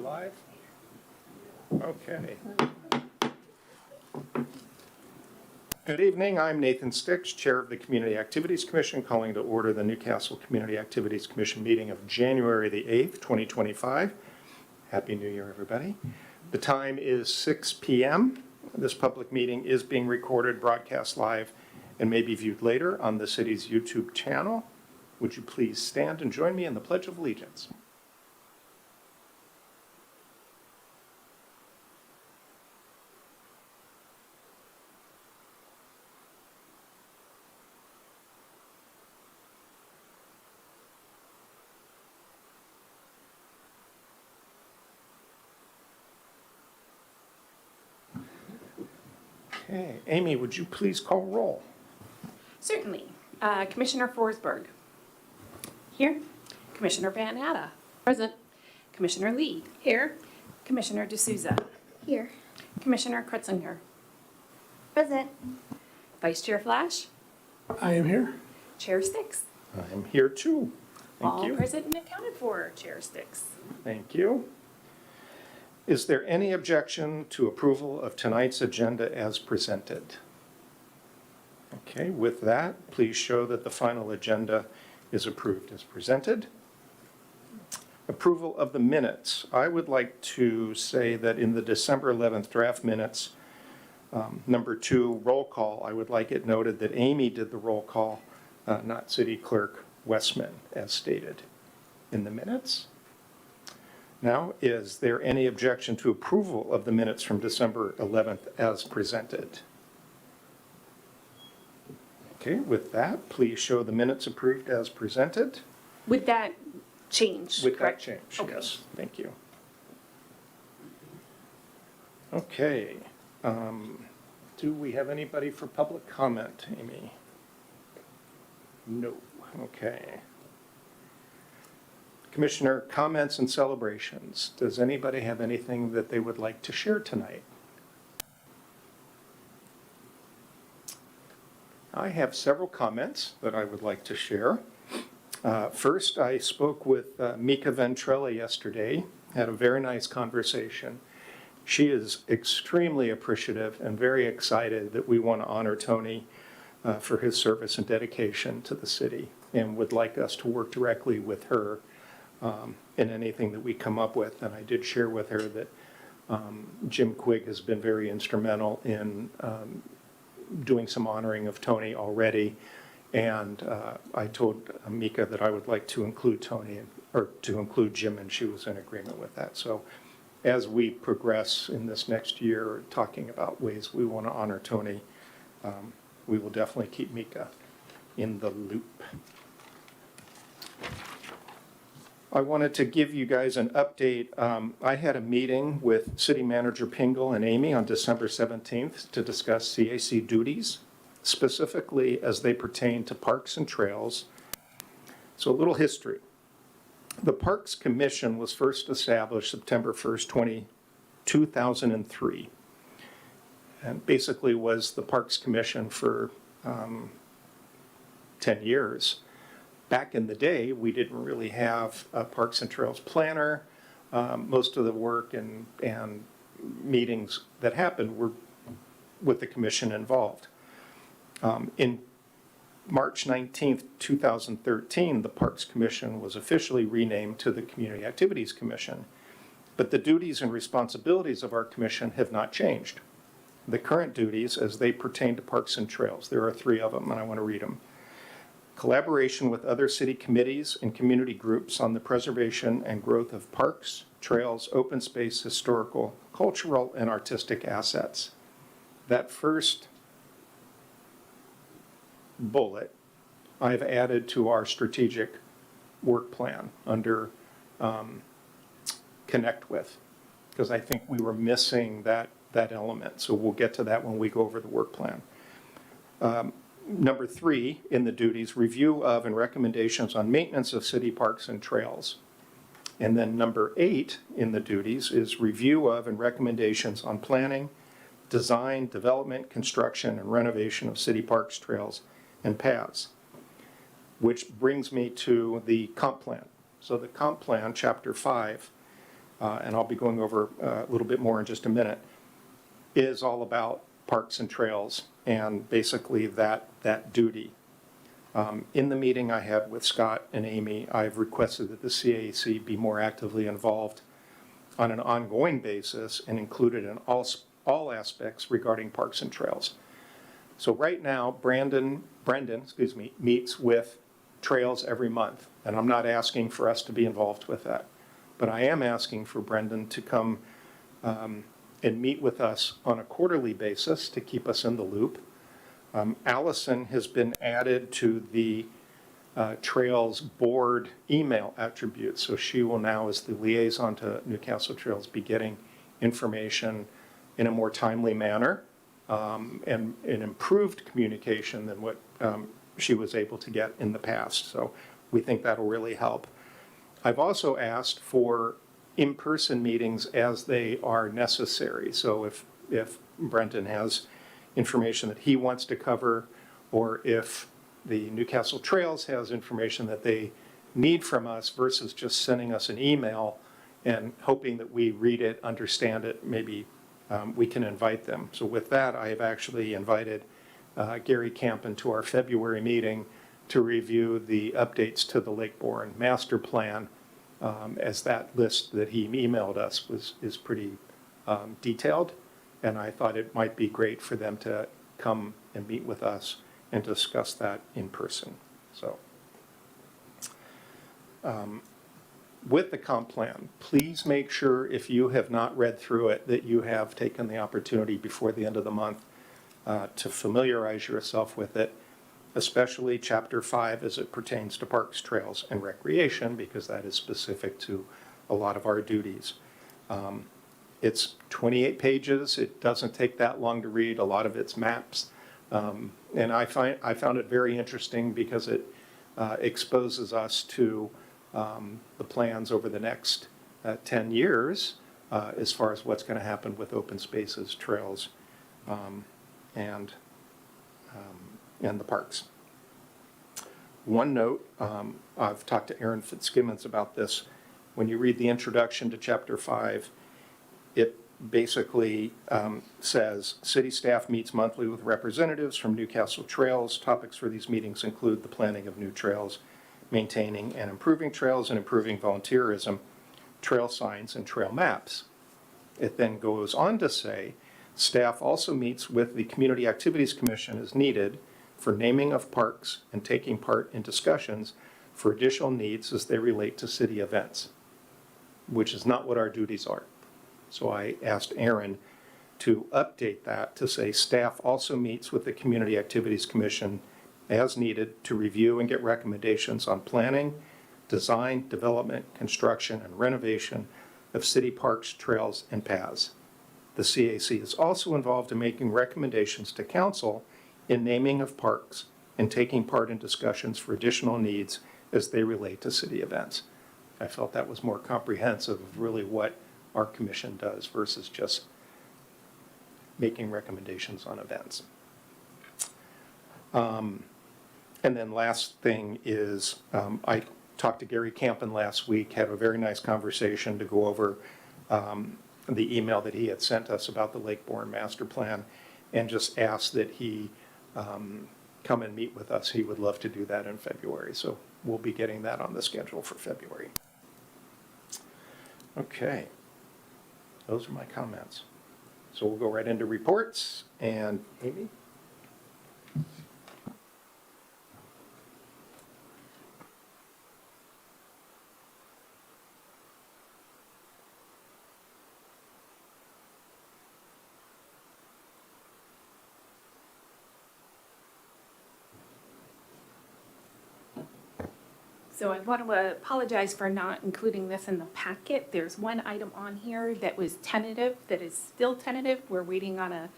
live? Okay. Good evening. I'm Nathan Stix, Chair of the Community Activities Commission, calling to order the Newcastle Community Activities Commission meeting of January the 8th, 2025. Happy New Year, everybody. The time is 6 p.m. This public meeting is being recorded, broadcast live, and may be viewed later on the city's YouTube channel. Would you please stand and join me in the Pledge of Allegiance? Okay, Amy, would you please call roll? Certainly. Commissioner Forsberg. Here. Commissioner Van Atta. Present. Commissioner Lee. Here. Commissioner D'Souza. Here. Commissioner Kretzinger. Present. Vice Chair Flash. I am here. Chair Stix. I'm here too. Thank All you. present and accounted for, Chair Stix. Thank you. Is there any objection to approval of tonight's agenda as presented? Okay, with that, please show that the final agenda is approved as presented. Approval of the minutes. I would like to say that in the December 11th draft minutes, number 2, roll call, I would like it noted that Amy did the roll call, not City Clerk Westman, as stated in the minutes. Now, is there any objection to approval of the minutes from December 11th as presented? Okay, with that, please show the minutes approved as presented. With that change, With that correct? change, Okay. yes, thank you. Okay, do we have anybody for public comment, Amy? No, okay. Commissioner, comments and celebrations. Does anybody have anything that they would like to share tonight? I have several comments that I would like to share. First, I spoke with Mika Ventrella yesterday, had a very nice conversation. She is extremely appreciative and very excited that we want to honor Tony for his service and dedication to the city, and would like us to work directly with her in anything that we come up with. And I did share with her that Jim Quigg has been very instrumental in doing some honoring of Tony already. And I told Mika that I would like to include Tony, or to include Jim, and she was in agreement with that. So as we progress in this next year, talking about ways we want to honor Tony, we will definitely keep Mika in the loop. I wanted to give you guys an update. I had a meeting with City Manager Pingle and Amy on December 17th to discuss CAC duties, specifically as they pertain to parks and trails. So a little history. The Parks Commission was first established September 1st, 2003, and basically was the Parks Commission for 10 years. Back in the day, we didn't really have a Parks and Trails planner. Most of the work and meetings that happened were with the commission involved. In March 19th, 2013, the Parks Commission was officially renamed to the Community Activities Commission, but the duties and responsibilities of our commission have not changed. The current duties as they pertain to Parks and Trails, there are 3 of them, and I want to read them. Collaboration with other city committees and community groups on the preservation and growth of parks, trails, open space, historical, cultural, and artistic assets. That first bullet I've added to our strategic work plan under Connect With, because I think we were missing that element. So we'll get to that when we go over the work plan. Number 3 in the duties, review of and recommendations on maintenance of city parks and trails. And then number 8 in the duties is review of and recommendations on planning, design, development, construction, and renovation of city parks, trails, and paths. Which brings me to the comp plan. So the comp plan, chapter 5, and I'll be going over a little bit more in just a minute, is all about parks and trails and basically that duty. In the meeting I had with Scott and Amy, I've requested that the CAC be more actively involved on an ongoing basis and included in all aspects regarding parks and trails. So right now, Brendan, meets with trails every month, and I'm not asking for us to be involved with that, but I am asking for Brendan to come and meet with us on a quarterly basis to keep us in the loop. Allison has been added to the Trails Board email attribute, so she will now, as the liaison to Newcastle Trails, be getting information in a more timely manner and an improved communication than what she was able to get in the past. So we think that'll really help. I've also asked for in-person meetings as they are necessary. So if Brendan has information that he wants to cover, or if the Newcastle Trails has information that they need from us versus just sending us an email and hoping that we read it, understand it, maybe we can invite them. So with that, I have actually invited Gary Campen to our February meeting to review the updates to the Lake Bourne Master Plan, as that list that he emailed us is pretty detailed. And I thought it might be great for them to come and meet with us and discuss that in person. So with the comp plan, please make sure if you have not read through it that you have taken the opportunity before the end of the month to familiarize yourself with it, especially Chapter 5 as it pertains to parks, trails, and recreation, because that is specific to a lot of our duties. It's 28 pages. It doesn't take that long to read. A lot of it's maps. And I found it very interesting because it exposes us to the plans over the next 10 years as far as what's going to happen with open spaces, trails, and the parks. One note, I've talked to Aaron Fitzgibbons about this. When you read the introduction to Chapter 5, it basically says, city staff meets monthly with representatives from Newcastle Trails. Topics for these meetings include the planning of new trails, maintaining and improving trails, and improving volunteerism, trail signs, and trail maps. It then goes on to say, staff also meets with the Community Activities Commission as needed for naming of parks and taking part in discussions for additional needs as they relate to city events, which is not what our duties are. So I asked Aaron to update that to say staff also meets with the Community Activities Commission as needed to review and get recommendations on planning, design, development, construction, and renovation of city parks, trails, and paths. The CAC is also involved in making recommendations to council in naming of parks and taking part in discussions for additional needs as they relate to city events. I felt that was more comprehensive of really what our commission does versus just making recommendations on events. And then last thing is, I talked to Gary Campen last week, had a very nice conversation to go over the email that he had sent us about the Lake Bourne Master Plan, and just asked that he come and meet with us. He would love to do that in February, so we'll be getting that on the schedule for February. Okay, those are my comments. So we'll go right into reports, and Amy? So I want to apologize for not including this in the packet. There's one item on here that was tentative, that is still tentative. We're waiting on a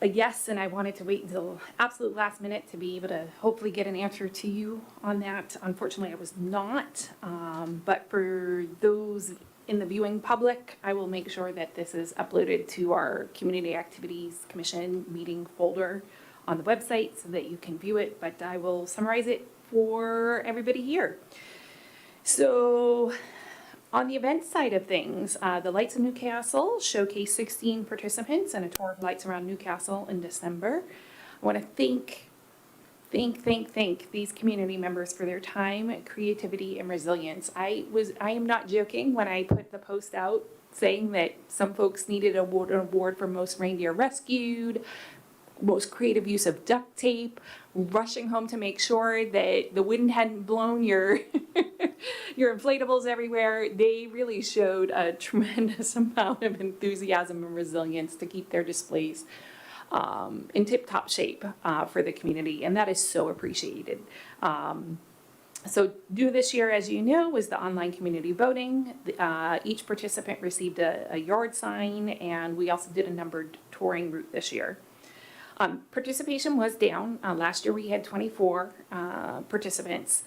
yes, and I wanted to wait until absolute last minute to be able to hopefully get an answer to you on that. Unfortunately, I was not. But for those in the viewing public, I will make sure that this is uploaded to our Community Activities Commission meeting folder on the website so that you can view it, but I will summarize it for everybody here. So On the event side of things, the Lights of Newcastle showcased 16 participants and a tour of lights around Newcastle in December. I want to thank these community members for their time, creativity, and resilience. I am not joking when I put the post out saying that some folks needed an award for most reindeer rescued, most creative use of duct tape, rushing home to make sure that the wind hadn't blown your your inflatables everywhere. They really showed a tremendous amount of enthusiasm and resilience to keep their displays in tip-top shape for the community, and that is so appreciated. So due this year, as you know, was the online community voting. Each participant received a yard sign, and we also did a numbered touring route this year. Participation was down. Last year we had 24 participants.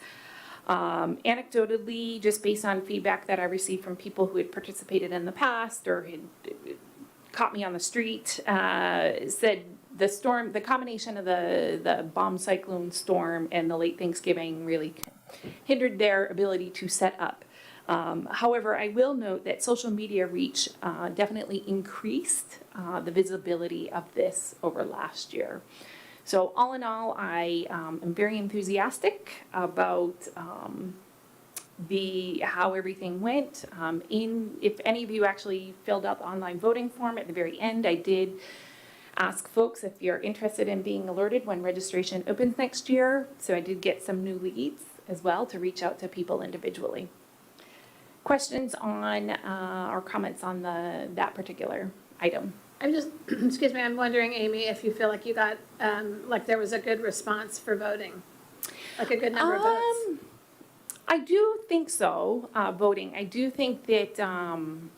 Anecdotally, just based on feedback that I received from people who had participated in the past or had caught me on the street, said the combination of the bomb cyclone storm and the late Thanksgiving really hindered their ability to set up. However, I will note that social media reach definitely increased the visibility of this over last year. So all in all, I am very enthusiastic about how everything went. If any of you actually filled out the online voting form at the very end, I did ask folks if you're interested in being alerted when registration opens next year. So I did get some new leads as well to reach out to people individually. Questions on or comments on that particular item? I'm just, excuse me, I'm wondering, Amy, if you feel like you got, like there was a good response for voting, like a good number of votes. I do think so, voting. I do think that, and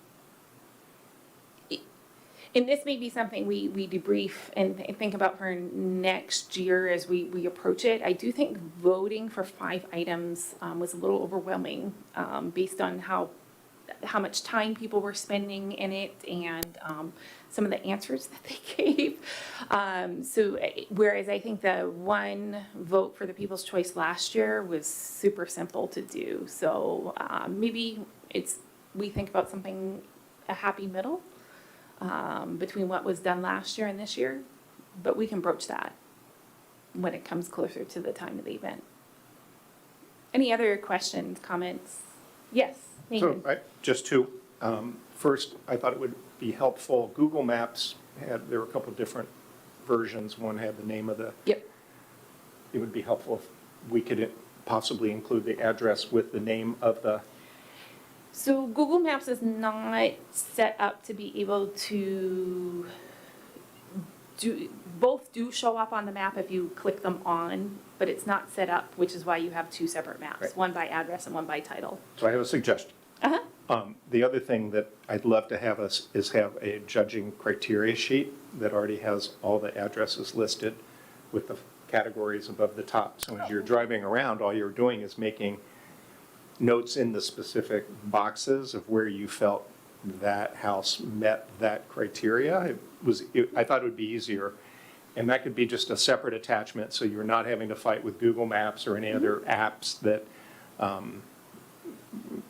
this may be something we debrief and think about for next year as we approach it. I do think voting for 5 items was a little overwhelming based on how much time people were spending in it and some of the answers that they gave. Whereas I think the one vote for the People's Choice last year was super simple to do. So maybe we think about something, a happy middle between what was done last year and this year, but we can broach that when it comes closer to the time of the event. Any other questions, comments? Yes, Nathan. So just two. First, I thought it would be helpful. Google Maps there were a couple different versions. One had the name of the. Yep. It would be helpful if we could possibly include the address with the name of the. So Google Maps is not set up to be able to both do show up on the map if you click them on, but it's not set up, which is why you have 2 separate maps, Right. one by address and one by title. So I have a suggestion. Uh-huh. The other thing that I'd love to have is have a judging criteria sheet that already has all the addresses listed with the categories above the top. So as you're driving around, all you're doing is making notes in the specific boxes of where you felt that house met that criteria. I thought it would be easier. And that could be just a separate attachment, so you're not having to fight with Google Maps or any other apps that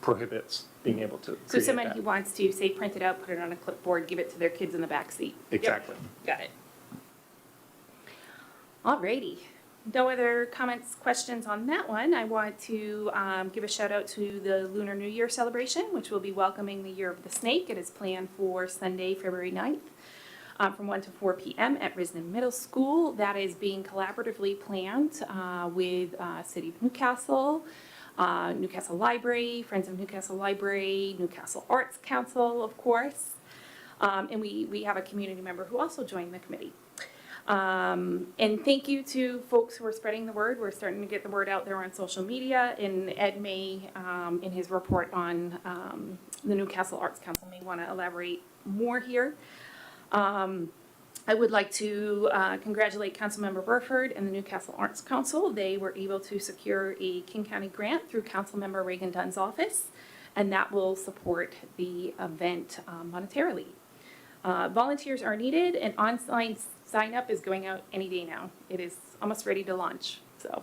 prohibits being able to So create someone that. who wants to, say, print it out, put it on a clipboard, give it to their kids in the back seat. Exactly. Got it. Alrighty. No other comments, questions on that one. I want to give a shout out to the Lunar New Year celebration, which will be welcoming the Year of the Snake. It is planned for Sunday, February 9th. From 1 to 4 p.m. at Risden Middle School. That is being collaboratively planned with City of Newcastle, Newcastle Library, Friends of Newcastle Library, Newcastle Arts Council, of course. And we have a community member who also joined the committee. And thank you to folks who are spreading the word. We're starting to get the word out there on social media. And Ed may, in his report on the Newcastle Arts Council, may want to elaborate more here. I would like to congratulate Councilmember Burford and the Newcastle Arts Council. They were able to secure a King County grant through Councilmember Reagan Dunn's office, and that will support the event monetarily. Volunteers are needed, and online sign up is going out any day now. It is almost ready to launch. So,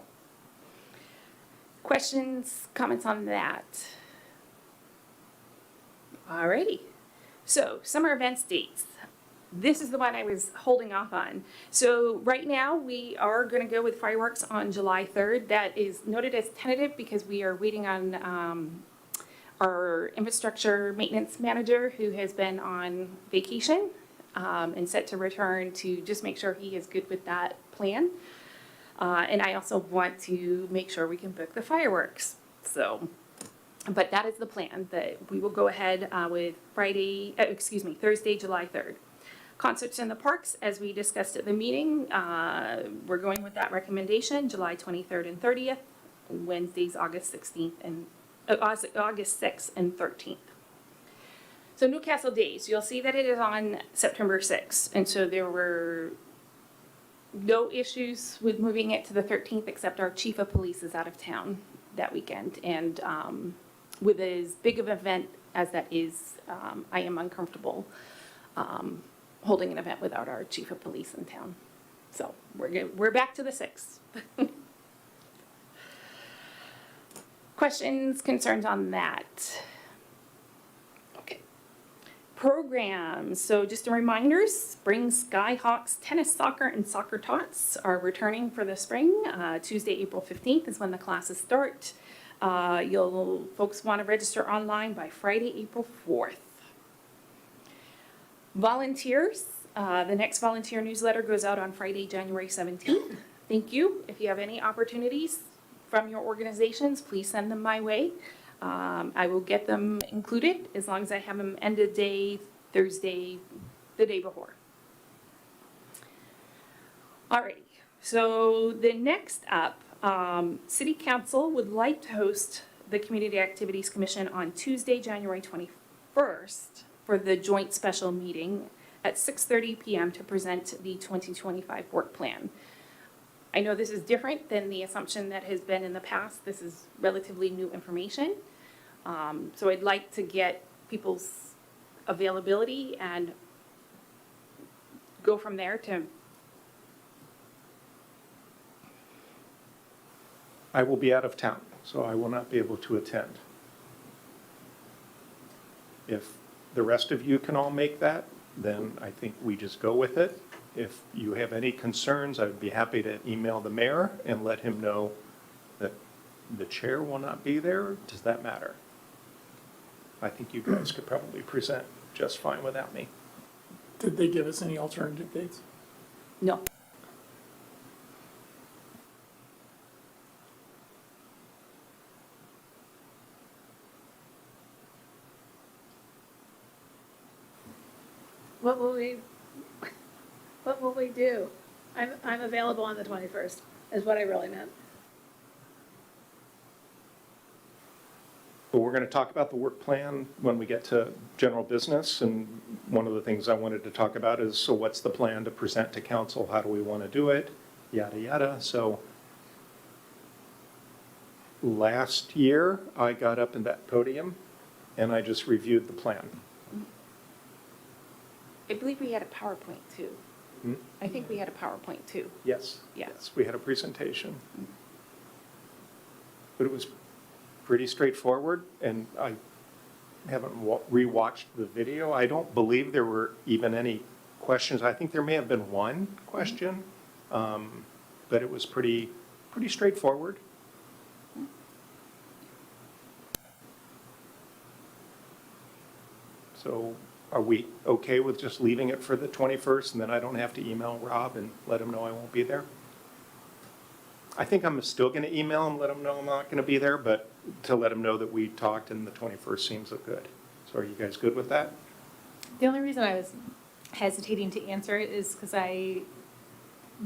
questions, comments on that? Alrighty. So, summer events dates. This is the one I was holding off on. So right now, we are gonna go with fireworks on July 3rd. That is noted as tentative because we are waiting on, our infrastructure maintenance manager who has been on vacation, and set to return to just make sure he is good with that plan. And I also want to make sure we can book the fireworks. So, but that is the plan, that we will go ahead with Thursday, July 3rd. Concerts in the parks, as we discussed at the meeting, we're going with that recommendation, July 23rd and 30th, Wednesdays, August 16th and, August 6th and 13th. So Newcastle Days, you'll see that it is on September 6th, and so there were no issues with moving it to the 13th, except our chief of police is out of town that weekend. And with as big of an event as that is, I am uncomfortable holding an event without our chief of police in town. So we're back to the 6th. Questions, concerns on that? Okay. Programs. So just a reminder, spring Skyhawks tennis, soccer, and soccer tots are returning for the spring. Tuesday, April 15th is when the classes start. Folks want to register online by Friday, April 4th. Volunteers. The next volunteer newsletter goes out on Friday, January 17th. Thank you. If you have any opportunities from your organizations, please send them my way. I will get them included as long as I have them end of day, Thursday, the day before. Alrighty, so the next up, City Council would like to host the Community Activities Commission on Tuesday, January 21st for the joint special meeting at 6:30 p.m. to present the 2025 work plan. I know this is different than the assumption that has been in the past. This is relatively new information. So I'd like to get people's availability and go from there to. I will be out of town, so I will not be able to attend. If the rest of you can all make that, then I think we just go with it. If you have any concerns, I would be happy to email the mayor and let him know that the chair will not be there. Does that matter? I think you guys could probably present just fine without me. Did they give us any alternative dates? No. What will we do? I'm available on the 21st, is what I really meant. But we're going to talk about the work plan when we get to general business. And one of the things I wanted to talk about is, so what's the plan to present to council? How do we want to do it? Yada, yada. So last year, I got up in that podium and I just reviewed the plan. I believe we had a PowerPoint too. Hmm? I think we had a PowerPoint too. Yes. Yeah. Yes, we had a presentation. But it was pretty straightforward, and I haven't rewatched the video. I don't believe there were even any questions. I think there may have been one question, but it was pretty straightforward. So are we okay with just leaving it for the 21st, and then I don't have to email Rob and let him know I won't be there? I think I'm still going to email him, let him know I'm not going to be there, but to let him know that we talked and the 21st seems good. So are you guys good with that? The only reason I was hesitating to answer it is because I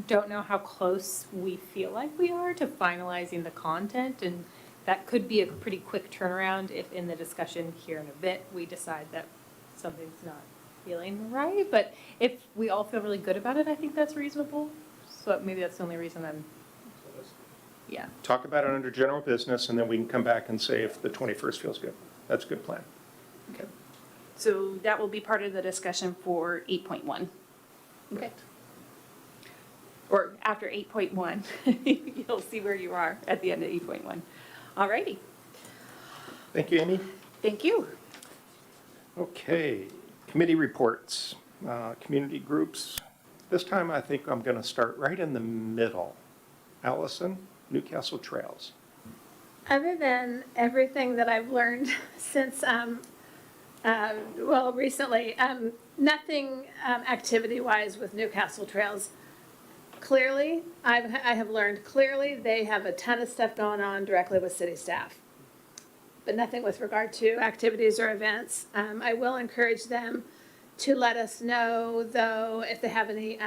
don't know how close we feel like we are to finalizing the content, and that could be a pretty quick turnaround if in the discussion here in a bit, we decide that something's not feeling right. But if we all feel really good about it, I think that's reasonable. So maybe that's the only reason yeah. Talk about it under general business, and then we can come back and say if the 21st feels good. That's a good plan. Okay. So that will be part of the discussion for 8.1. Okay. Or after 8.1, you'll see where you are at the end of 8.1. All righty. Thank you, Amy. Thank you. Okay, committee reports, community groups. This time I think I'm going to start right in the middle. Allison, Newcastle Trails. Other than everything that I've learned since, recently, nothing activity-wise with Newcastle Trails. Clearly, I have learned clearly they have a ton of stuff going on directly with city staff, but nothing with regard to activities or events. I will encourage them to let us know, though, if they have any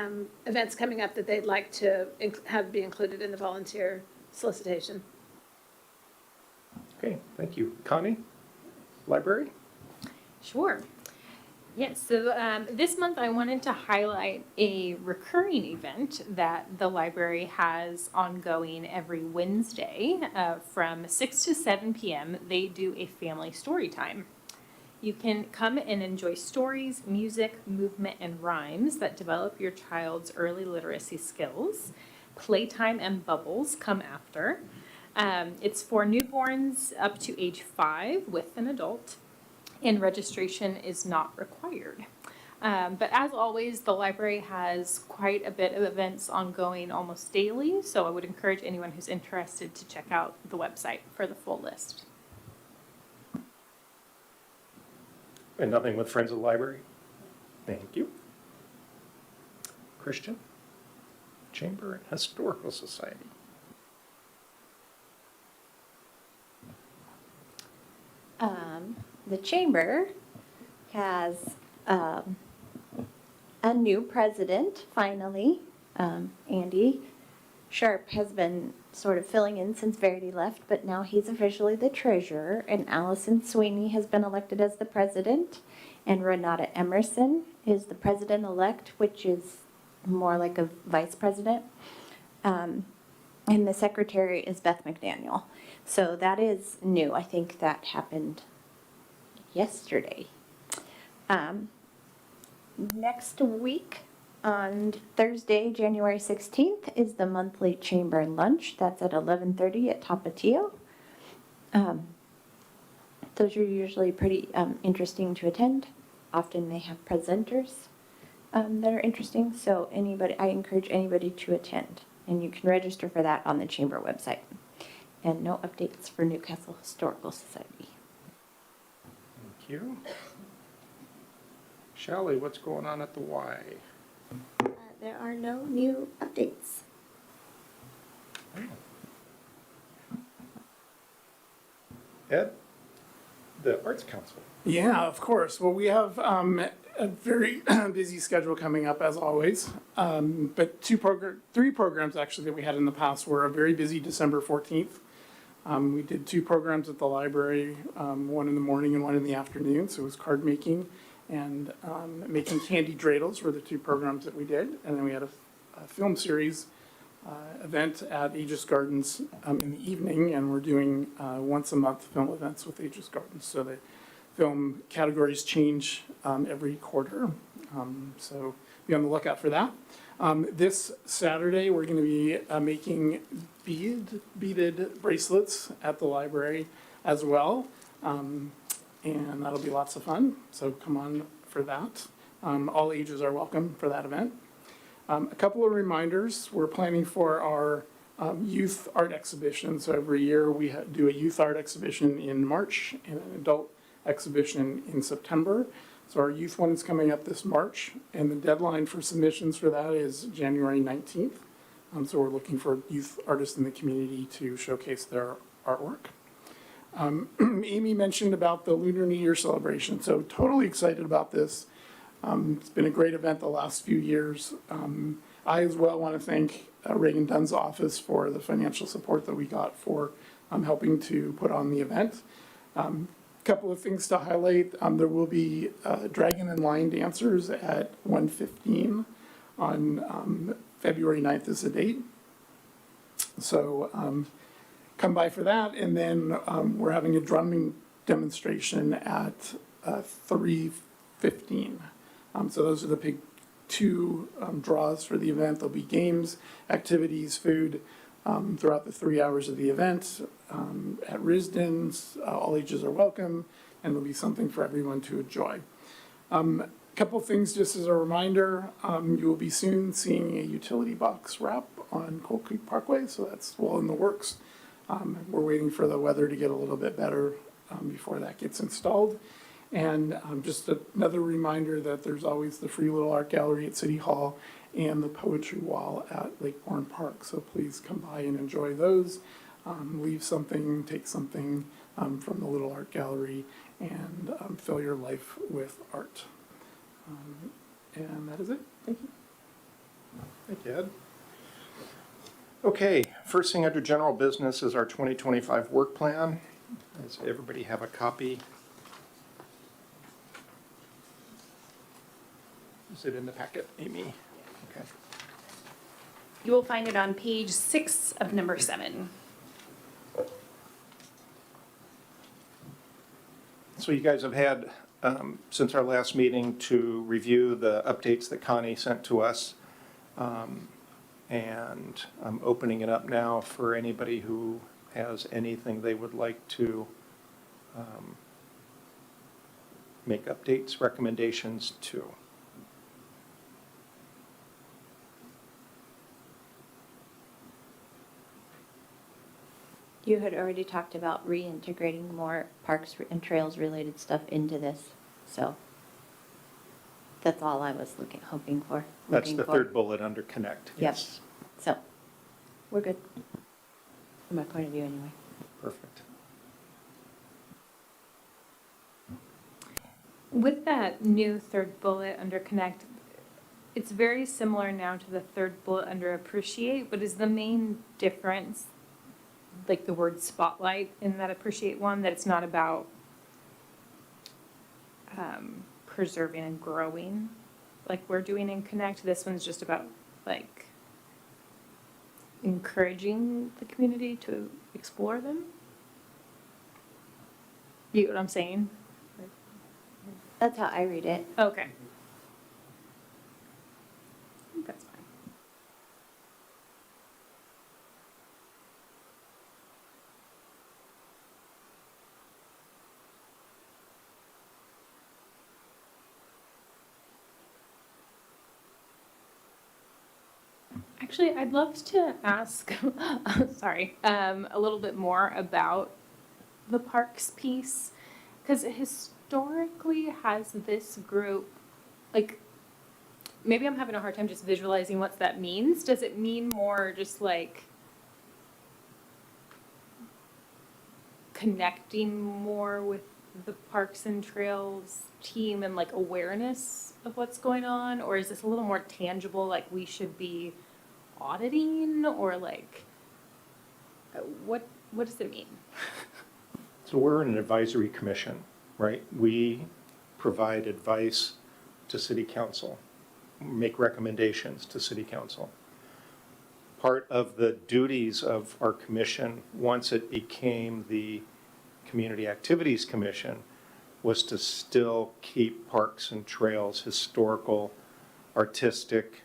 events coming up that they'd like to have be included in the volunteer solicitation. Okay, thank you. Connie, library? Sure. Yes, so this month I wanted to highlight a recurring event that the library has ongoing every Wednesday from 6 to 7 p.m. They do a family story time. You can come and enjoy stories, music, movement, and rhymes that develop your child's early literacy skills. Playtime and bubbles come after. It's for newborns up to age 5 with an adult, and registration is not required. But as always, the library has quite a bit of events ongoing almost daily, so I would encourage anyone who's interested to check out the website for the full list. And nothing with Friends of the Library? Thank you. Christian, Chamber and Historical Society. The chamber has a new president, finally. Andy Sharp has been sort of filling in since Verity left, but now he's officially the treasurer, and Allison Sweeney has been elected as the president, and Renata Emerson is the president-elect, which is more like a vice president. And the secretary is Beth McDaniel. So that is new. I think that happened yesterday. Next week, on Thursday, January 16th, is the monthly chamber lunch. That's at 11:30 at Tapatio. Those are usually pretty interesting to attend. Often they have presenters that are interesting. So I encourage anybody to attend. And you can register for that on the chamber website. And no updates for Newcastle Historical Society. Thank you. Shelley, what's going on at the Y? There are no new updates. Ed, the Arts Council. Yeah, of course. Well, we have a very busy schedule coming up as always. But three programs actually that we had in the past were a very busy December 14th. We did 2 programs at the library, one in the morning and one in the afternoon. So it was card making and making candy dreidels were the 2 programs that we did. And then we had a film series event at Aegis Gardens in the evening, and we're doing once a month film events with Aegis Gardens. So the film categories change every quarter. So be on the lookout for that. This Saturday, we're going to be making beaded bracelets at the library as well. And that'll be lots of fun. So come on for that. All ages are welcome for that event. A couple of reminders. We're planning for our youth art exhibition. So every year we do a youth art exhibition in March and an adult exhibition in September. So our youth one is coming up this March, and the deadline for submissions for that is January 19th. So we're looking for youth artists in the community to showcase their artwork. Amy mentioned about the Lunar New Year celebration, so totally excited about this. It's been a great event the last few years. I as well want to thank Reagan Dunn's office for the financial support that we got for helping to put on the event. Couple of things to highlight. There will be dragon and lion dancers at 1:15 on February 9th is the date. So come by for that. And then we're having a drumming demonstration at 3:15. So those are the big 2 draws for the event. There'll be games, activities, food throughout the 3 hours of the event. at Risden's. All ages are welcome, and there'll be something for everyone to enjoy. Couple things just as a reminder, you will be soon seeing a utility box wrap on Cold Creek Parkway, so that's well in the works. We're waiting for the weather to get a little bit better before that gets installed. And just another reminder that there's always the free little art gallery at City Hall and the poetry wall at Lake Bourne Park. So please come by and enjoy those. Leave something, take something from the little art gallery, and fill your life with art. And that is it. Thank you. Thank you, Ed. Okay, first thing under general business is our 2025 work plan. Does everybody have a copy? Is it in the packet, Amy? Okay. You will find it on page 6 of number 7. So you guys have had, since our last meeting, to review the updates that Connie sent to us. And I'm opening it up now for anybody who has anything they would like to make updates, recommendations to. You had already talked about reintegrating more parks and trails related stuff into this, so that's all I was hoping for. That's looking the for. third bullet under connect. Yep. So, we're good. From my point of view, anyway. Perfect. With that new third bullet under connect, it's very similar now to the third bullet under appreciate, but is the main difference like the word spotlight in that appreciate one, that it's not about preserving and growing like we're doing in connect? This one's just about like encouraging the community to explore them. You get what I'm saying? That's how I read it. Okay. That's fine. Actually, I'd love to ask, sorry, a little bit more about the parks piece, because historically has this group, like, maybe I'm having a hard time just visualizing what that means. Does it mean more just like connecting more with the Parks and Trails team and like awareness of what's going on? Or is this a little more tangible, like we should be auditing, or like, what does it mean? So we're an advisory commission, right? We provide advice to city council, make recommendations to city council. Part of the duties of our commission, once it became the Community Activities Commission, was to still keep parks and trails, historical, artistic,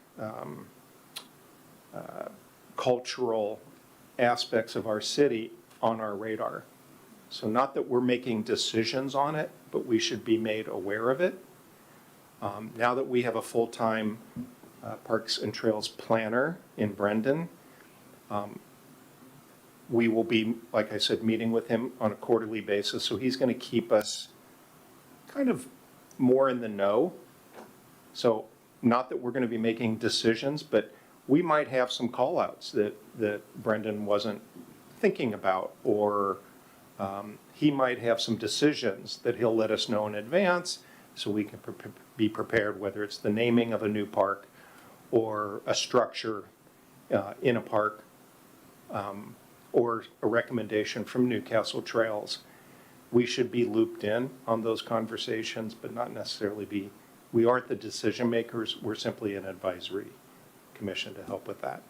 cultural aspects of our city on our radar. So not that we're making decisions on it, but we should be made aware of it. Now that we have a full-time Parks and Trails planner in Brendan, we will be, like I said, meeting with him on a quarterly basis. So he's going to keep us kind of more in the know. So not that we're going to be making decisions, but we might have some call-outs that Brendan wasn't thinking about, or he might have some decisions that he'll let us know in advance so we can be prepared, whether it's the naming of a new park or a structure in a park, or a recommendation from Newcastle Trails. We should be looped in on those conversations, but not necessarily be, we aren't the decision makers, we're simply an advisory commission to help with that.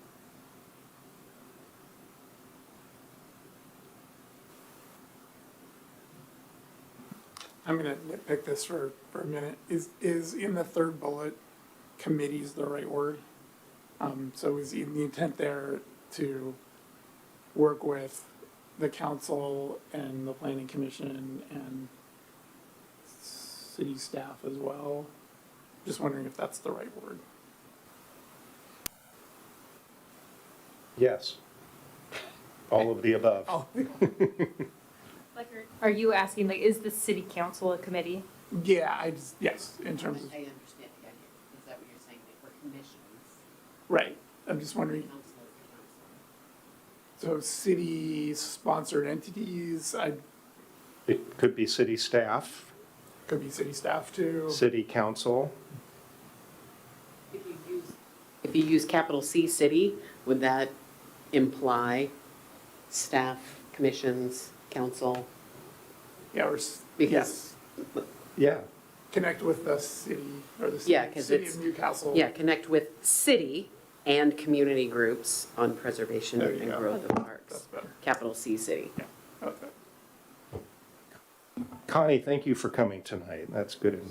I'm going to nitpick this for a minute. Is in the third bullet, committee's the right word? So is the intent there to work with the council and the planning commission and city staff as well. Just wondering if that's the right word. Yes. All of the above. Oh, Like, are you asking, like, is the city council a committee? yeah, yes, in terms of, I understand the idea. Is that what you're saying, that for commissions, right. I'm just wondering, council is the council? so city-sponsored entities, It could be city staff, could be city staff too. city council. If you use capital C city, would that imply staff, commissions, council? Yeah, or, Because- yes, Yeah, connect with the city, or the Yeah, city 'cause city it's- of Newcastle. Yeah, connect with city and community groups on preservation There you and go. growth of That's parks. better. Capital C city. Okay. Connie, thank you for coming tonight. That's good.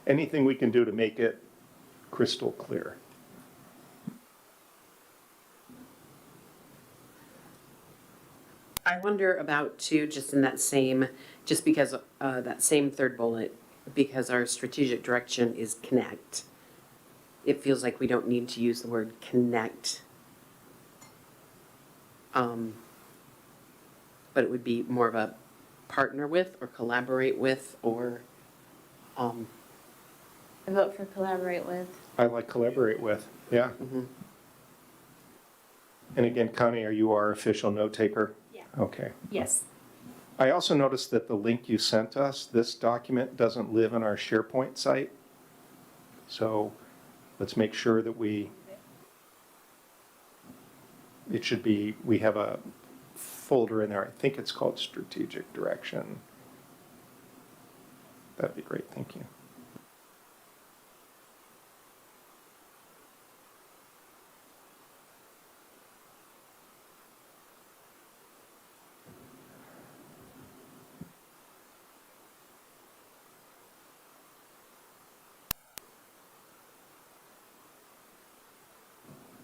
Anything we can do to make it crystal clear? I wonder about too, just in that same, just because, that same third bullet, because our strategic direction is connect. It feels like we don't need to use the word connect. But it would be more of a partner with or collaborate with or, I vote for collaborate with. I like collaborate with, yeah. mhm. And again, Connie, are you our official note taker? Yeah. Okay. Yes. I also noticed that the link you sent us, this document doesn't live in our SharePoint site. So let's make sure that it should be, we have a folder in there. I think it's called strategic direction. That'd be great, thank you.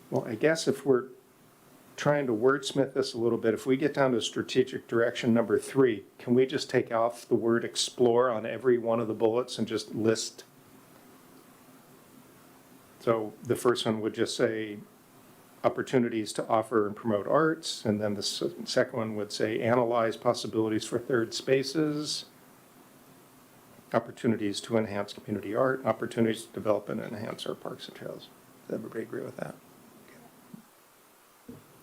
Well, I guess if we're trying to wordsmith this a little bit, if we get down to strategic direction number 3, can we just take off the word explore on every one of the bullets and just list? So the first one would just say opportunities to offer and promote arts, and then the second one would say analyze possibilities for third spaces, opportunities to enhance community art, opportunities to develop and enhance our parks and trails. Does everybody agree with that?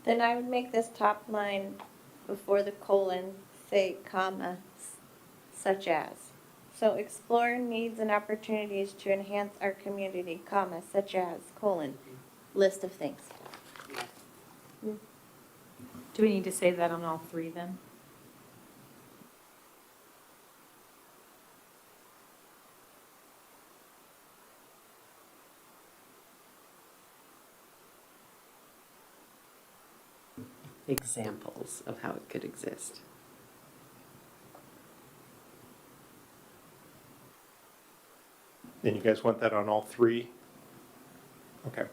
Then I would make this top line before the colon say comma, such as. So explore needs and opportunities to enhance our community, comma, such as, colon, list of things. Do we need to say that on all 3 then? Examples of how it could exist. And you guys want that on all 3? Okay.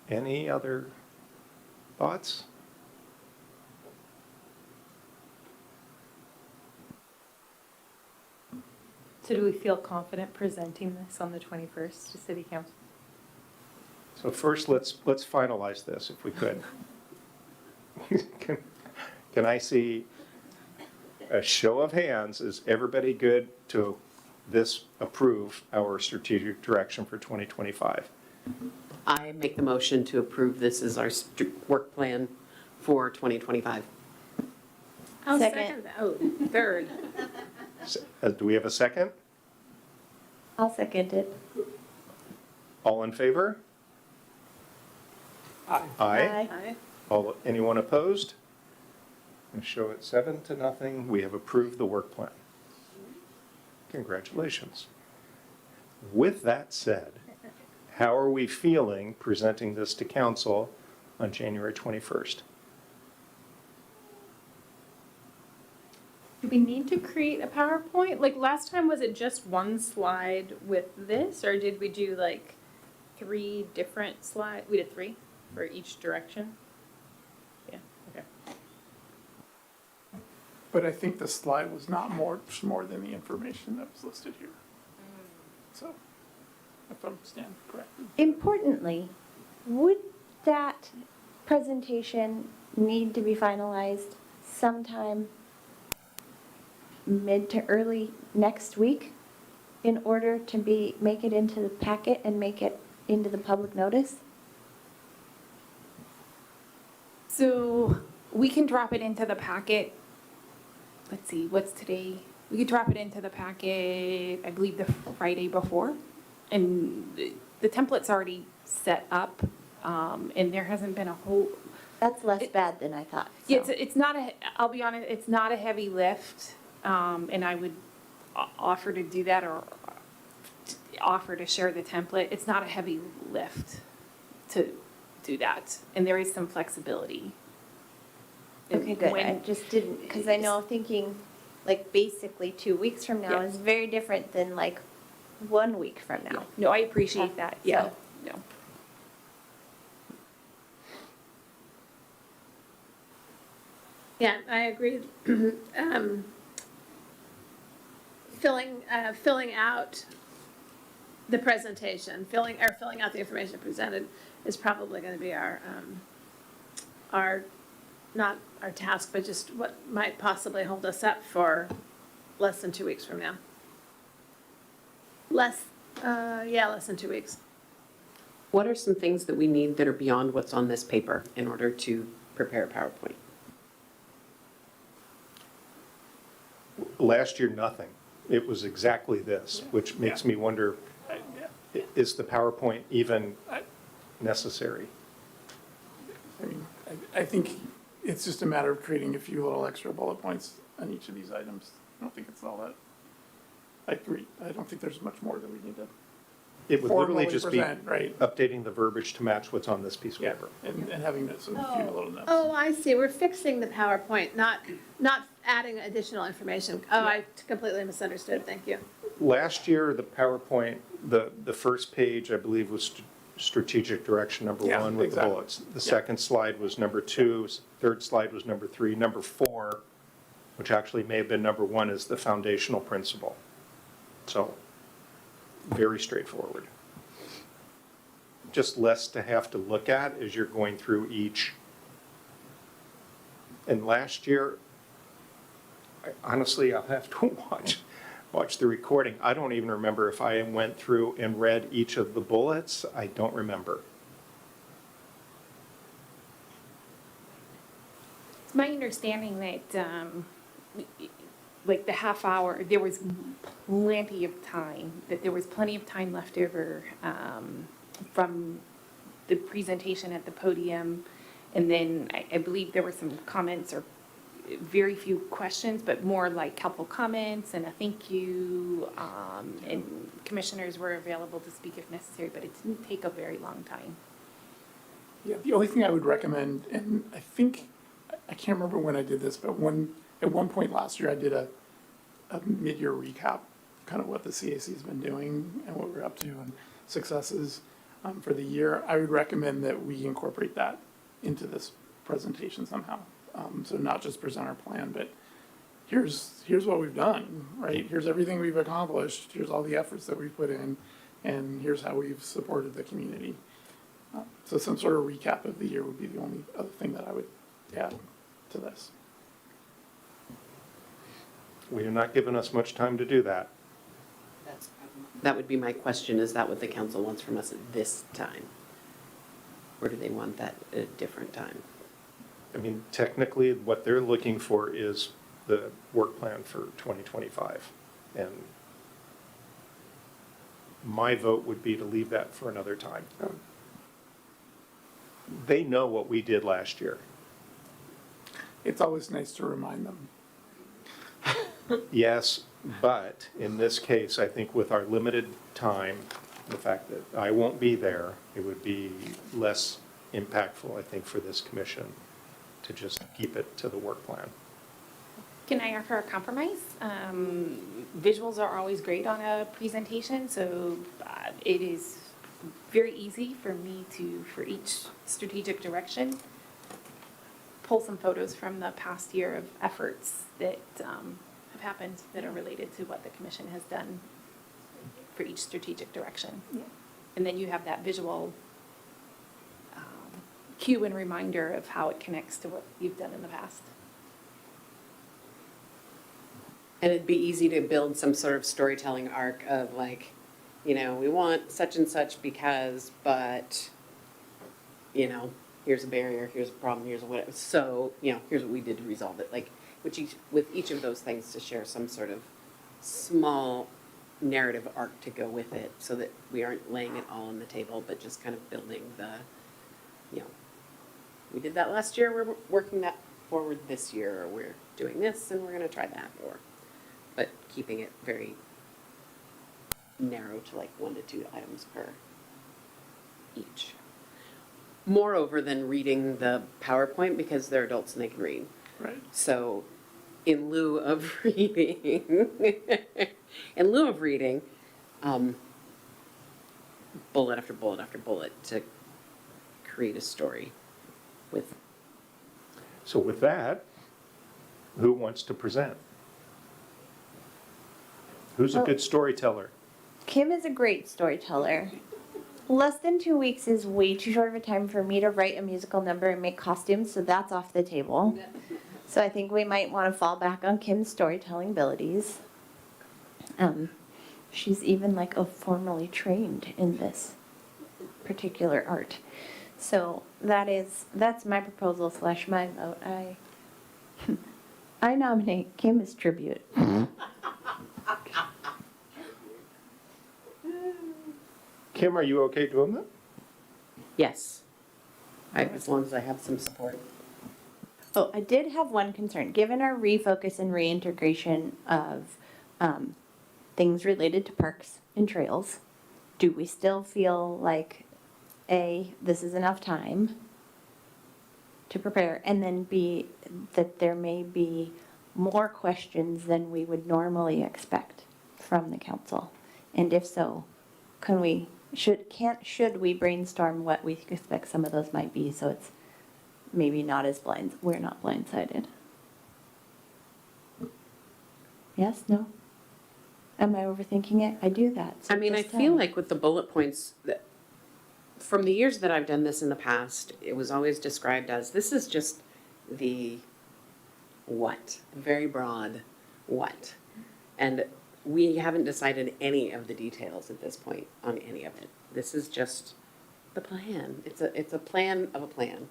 Any other thoughts? So do we feel confident presenting this on the 21st to city council? So first, let's finalize this if we could. Can I see a show of hands? Is everybody good to approve our strategic direction for 2025? I make the motion to approve this as our work plan for 2025. I'll Second. second that. Oh, third. Do we have a second? I'll second it. All in favor? Aye. Aye. Aye. Anyone opposed? and show it 7-0. We have approved the work plan. Congratulations. With that said, how are we feeling presenting this to council on January 21st? Do we need to create a PowerPoint? Like last time, was it just one slide with this, or did we do like 3 different slides? We did 3 for each direction? Yeah, okay. But I think the slide was not much more than the information that was listed here. So, if I understand correctly. Importantly, would that presentation need to be finalized sometime mid to early next week in order to make it into the packet and make it into the public notice? So we can drop it into the packet. Let's see, what's today? We could drop it into the packet, I believe, the Friday before. And the template's already set up, and there hasn't been a whole, That's less bad than I thought. yeah, so. it's not a, I'll be honest, it's not a heavy lift. And I would offer to do that or offer to share the template. It's not a heavy lift to do that. And there is some flexibility. Okay, good. I When- just didn't, because I know thinking like basically 2 weeks from now Yeah. is very different than like 1 week from now. No, I appreciate that, yeah, So- no. Yeah, I agree. Filling out the presentation, filling out the information presented is probably gonna be our, not our task, but just what might possibly hold us up for less than 2 weeks from now. Less than 2 weeks. What are some things that we need that are beyond what's on this paper in order to prepare a PowerPoint? Last year, nothing. It was exactly this, which makes me wonder, is the PowerPoint even necessary? I mean, I think it's just a matter of creating a few little extra bullet points on each of these items. I don't think it's all that. I agree. I don't think there's much more that we need to It would literally formally just be present, right? updating the verbiage to match what's on this piece of Yeah, paper. and having some few little notes. Oh, I see, we're fixing the PowerPoint, not adding additional information. Oh, I completely misunderstood, thank you. Last year, the PowerPoint, the first page, I believe, was strategic direction number Yeah, 1 with the exactly. bullets. The Yeah. second slide was number 2, third slide was number 3, number 4, which actually may have been number 1, is the foundational principle. So, very straightforward. Just less to have to look at as you're going through each. And last year, honestly, I'll have to watch the recording. I don't even remember if I went through and read each of the bullets. I don't remember. It's my understanding that, like the half hour, there was plenty of time, that there was plenty of time left over from the presentation at the podium. And then I believe there were some comments or very few questions, but more like helpful comments and a thank you. And commissioners were available to speak if necessary, but it didn't take a very long time. Yeah, the only thing I would recommend, and I think, I can't remember when I did this, but at one point last year, I did a mid-year recap, kind of what the CAC has been doing and what we're up to and successes for the year. I would recommend that we incorporate that into this presentation somehow. So not just present our plan, but here's what we've done, right? Here's everything we've accomplished. Here's all the efforts that we've put in, and here's how we've supported the community. So some sort of recap of the year would be the only other thing that I would add to this. We are not giving us much time to do that. That would be my question, is that what the council wants from us at this time? Or do they want that at a different time? I mean, technically, what they're looking for is the work plan for 2025. And my vote would be to leave that for another time. They know what we did last year. it's always nice to remind them. Yes, but in this case, I think with our limited time, the fact that I won't be there, it would be less impactful, I think, for this commission to just keep it to the work plan. Can I offer a compromise? Visuals are always great on a presentation, so it is very easy for me to, for each strategic direction, pull some photos from the past year of efforts that have happened that are related to what the commission has done for each strategic direction. And then you have that visual cue and reminder of how it connects to what you've done in the past. And it'd be easy to build some sort of storytelling arc of like, you know, we want such and such because, but, you know, here's a barrier, here's a problem, here's a whatever. So, you know, here's what we did to resolve it. Like, with each of those things to share some sort of small narrative arc to go with it so that we aren't laying it all on the table, but just kind of building the, you know, we did that last year, we're working that forward this year, or we're doing this and we're gonna try that, or, but keeping it very narrow to like 1 to 2 items per each. Moreover than reading the PowerPoint, because they're adults and they can read. Right. So in lieu of reading, bullet after bullet after bullet to create a story with. So with that, who wants to present? Who's a Oh. good storyteller? Kim is a great storyteller. Less than 2 weeks is way too short of a time for me to write a musical number and make costumes, so that's off the table. So I think we might want to fall back on Kim's storytelling abilities. She's even like formally trained in this particular art. So that's my proposal / my vote. I nominate Kim as tribute. Kim, are you okay doing that? Yes. As long as I have some support. Oh, I did have one concern. Given our refocus and reintegration of things related to parks and trails, do we still feel like, A, this is enough time to prepare, and then B, that there may be more questions than we would normally expect from the council? And if so, should we brainstorm what we expect some of those might be, so it's maybe not as we're not blindsided? Yes, no? Am I overthinking it? I do that. so I mean, I just tell feel me. like with the bullet points, that from the years that I've done this in the past, it was always described as, this is just the what, very broad what. And we haven't decided any of the details at this point on any of it. This is just the plan. It's a plan of a plan.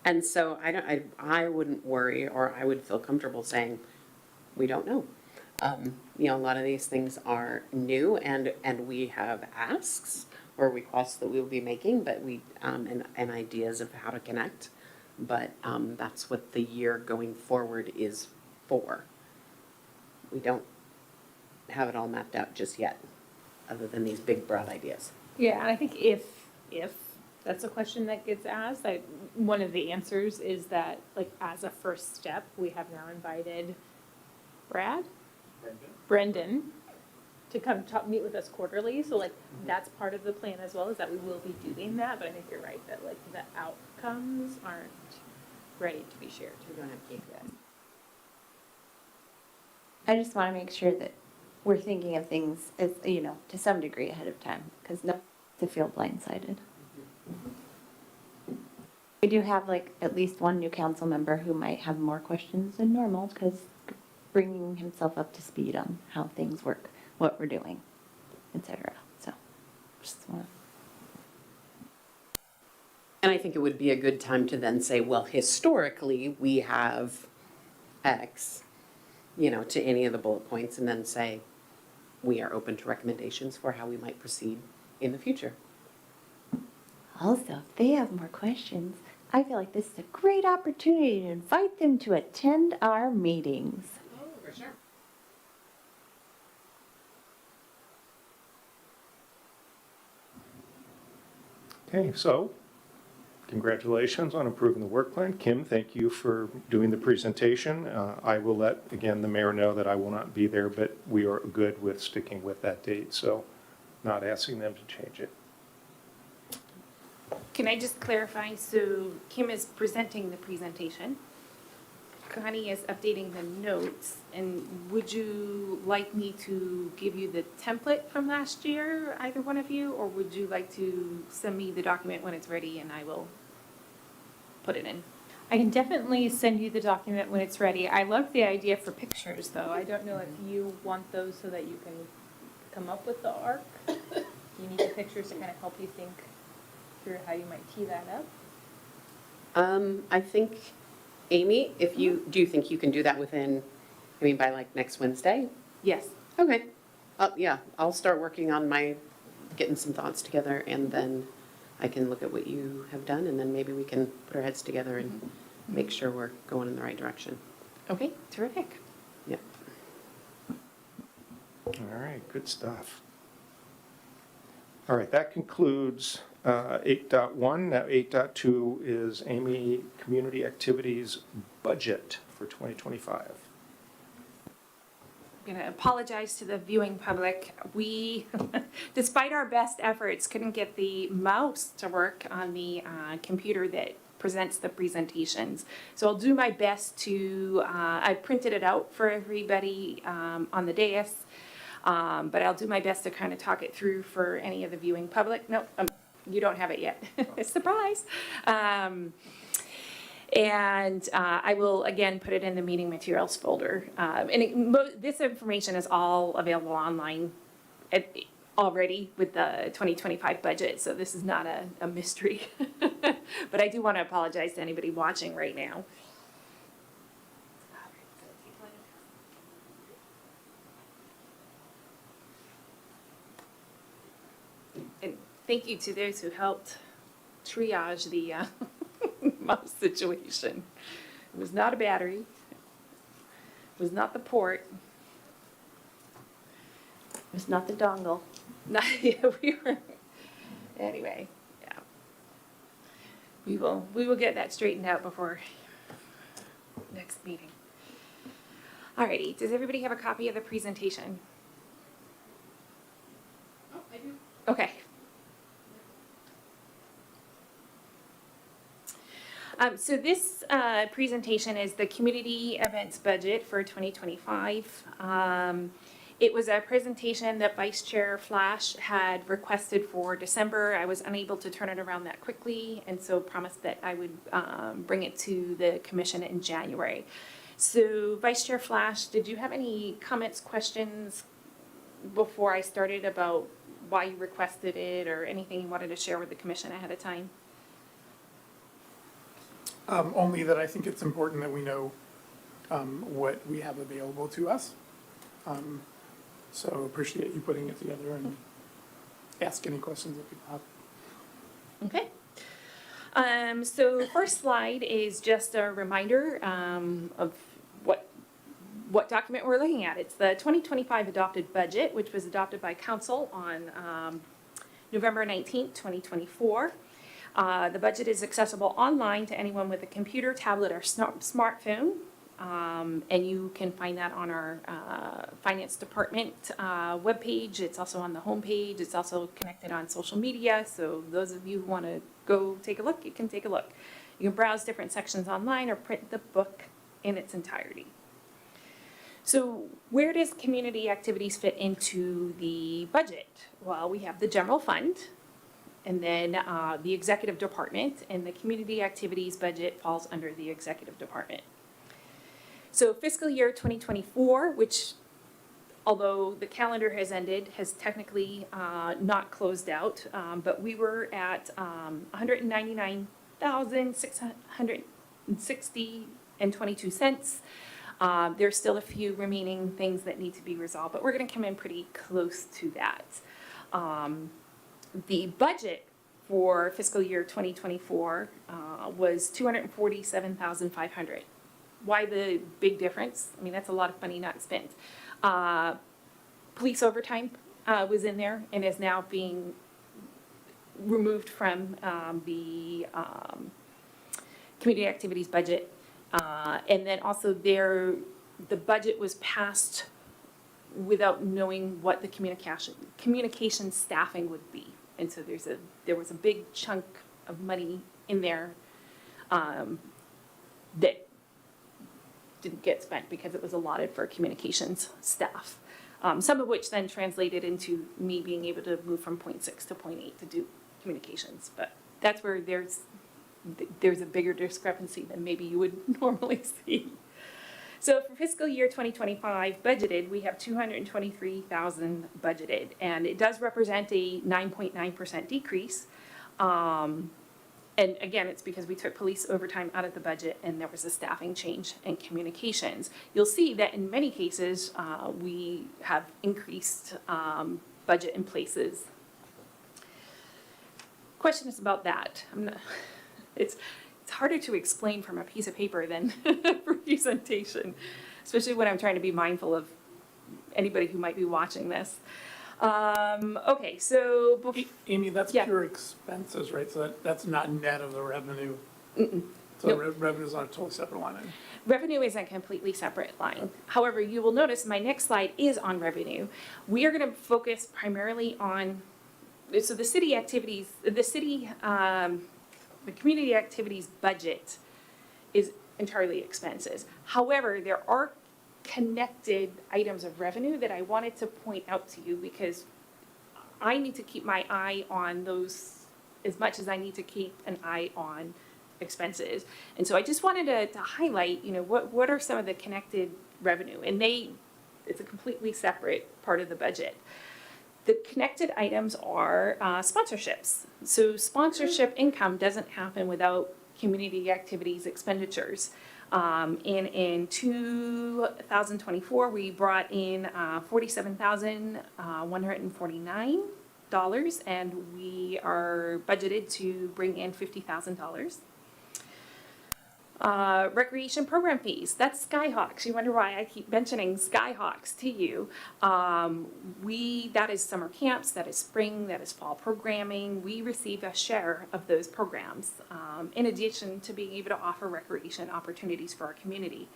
And so I wouldn't worry, or I would feel comfortable saying, we don't know. You know, a lot of these things are new, and we have asks or requests that we will be making, but and ideas of how to connect. But that's what the year going forward is for. We don't have it all mapped out just yet, other than these big broad ideas. Yeah, and I think if that's a question that gets asked, one of the answers is that, like, as a first step, we have now invited Brendan to come meet with us quarterly. So like, that's part of the plan as well, is that we will be doing that. But I think you're right that like the outcomes aren't ready to be shared. We don't have KPIs. I just want to make sure that we're thinking of things as, to some degree ahead of time, because not to feel blindsided. We do have like at least one new council member who might have more questions than normal, because bringing himself up to speed on how things work, what we're doing, etc. So, just want And I think it would be a good time to then say, well, historically, we have X, to any of the bullet points, and then say, we are open to recommendations for how we might proceed in the future. also, if they have more questions, I feel like this is a great opportunity to invite them to attend our meetings. Oh, for sure. Okay, so congratulations on approving the work plan. Kim, thank you for doing the presentation. I will let, again, the mayor know that I will not be there, but we are good with sticking with that date, so not asking them to change it. Can I just clarify? So Kim is presenting the presentation. Connie is updating the notes. And would you like me to give you the template from last year, either one of you? Or would you like to send me the document when it's ready and I will put it in? I can definitely send you the document when it's ready. I love the idea for pictures, though. I don't know if you want those so that you can come up with the arc. You need the pictures to kind of help you think through how you might tee that up. I think, Amy, do you think you can do that within, by like next Wednesday? Yes. Okay. Yeah, I'll start working on getting some thoughts together, and then I can look at what you have done, and then maybe we can put our heads together and make sure we're going in the right direction. Okay, terrific. Yeah. All right, good stuff. All right, that concludes 8.1. Now 8.2 is Amy Community Activities Budget for 2025. I'm going to apologize to the viewing public. We, despite our best efforts, couldn't get the mouse to work on the computer that presents the presentations. So I'll do my best to, I printed it out for everybody on the dais, but I'll do my best to kind of talk it through for any of the viewing public. Nope, you don't have it yet. Surprise. And I will, again, put it in the meeting materials folder. This information is all available online already with the 2025 budget, so this is not a mystery. But I do want to apologize to anybody watching right now. And thank you to those who helped triage the mouse situation. It was not a battery. It was not the port. It's not the dongle. Not, yeah, we were. Anyway, yeah. We will get that straightened out before next meeting. Alrighty, does everybody have a copy of the presentation? Oh, I do. Okay. So this presentation is the community events budget for 2025. It was a presentation that Vice Chair Flash had requested for December. I was unable to turn it around that quickly, and so promised that I would bring it to the commission in January. So Vice Chair Flash, did you have any comments, questions before I started about why you requested it or anything you wanted to share with the commission ahead of time? Only that I think it's important that we know what we have available to us. So appreciate you putting it together and ask any questions that people have. Okay. So first slide is just a reminder of what document we're looking at. It's the 2025 adopted budget, which was adopted by council on November 19th, 2024. The budget is accessible online to anyone with a computer, tablet, or smartphone. And you can find that on our finance department webpage. It's also on the homepage. It's also connected on social media. So those of you who want to go take a look, you can take a look. You can browse different sections online or print the book in its entirety. So where does community activities fit into the budget? Well, we have the general fund, and then the executive department, and the community activities budget falls under the executive department. So fiscal year 2024, which although the calendar has ended, has technically not closed out, but we were at $199,660.22. There's still a few remaining things that need to be resolved, but we're going to come in pretty close to that. The budget for fiscal year 2024 was $247,500. Why the big difference? I mean, that's a lot of money not spent. Police overtime was in there and is now being removed from the community activities budget. And then also the budget was passed without knowing what the communication staffing would be. And so there was a big chunk of money in there that didn't get spent because it was allotted for communications staff. Some of which then translated into me being able to move from 0.6 to 0.8 to do communications. But that's where there's a bigger discrepancy than maybe you would normally see. So for fiscal year 2025 budgeted, we have $223,000 budgeted, and it does represent a 9.9% decrease. And again, it's because we took police overtime out of the budget and there was a staffing change in communications. You'll see that in many cases, we have increased budget in places. Questions about that? It's harder to explain from a piece of paper than a presentation, especially when I'm trying to be mindful of anybody who might be watching this. Okay, so Amy, that's Yeah. pure expenses, right? So that's not net of the revenue. Mm-mm. So Nope. revenue's on a totally separate line item. revenue is a completely separate line. However, you will notice my next slide is on revenue. We are going to focus primarily on, so the city activities, the community activities budget is entirely expenses. However, there are connected items of revenue that I wanted to point out to you because I need to keep my eye on those as much as I need to keep an eye on expenses. And so I just wanted to highlight, what are some of the connected revenue? And it's a completely separate part of the budget. The connected items are sponsorships. So sponsorship income doesn't happen without community activities expenditures. In 2024, we brought in $47,149, and we are budgeted to bring in $50,000. Recreation program fees, that's Skyhawks. You wonder why I keep mentioning Skyhawks to you. That is summer camps, that is spring, that is fall programming. We receive a share of those programs, in addition to being able to offer recreation opportunities for our community.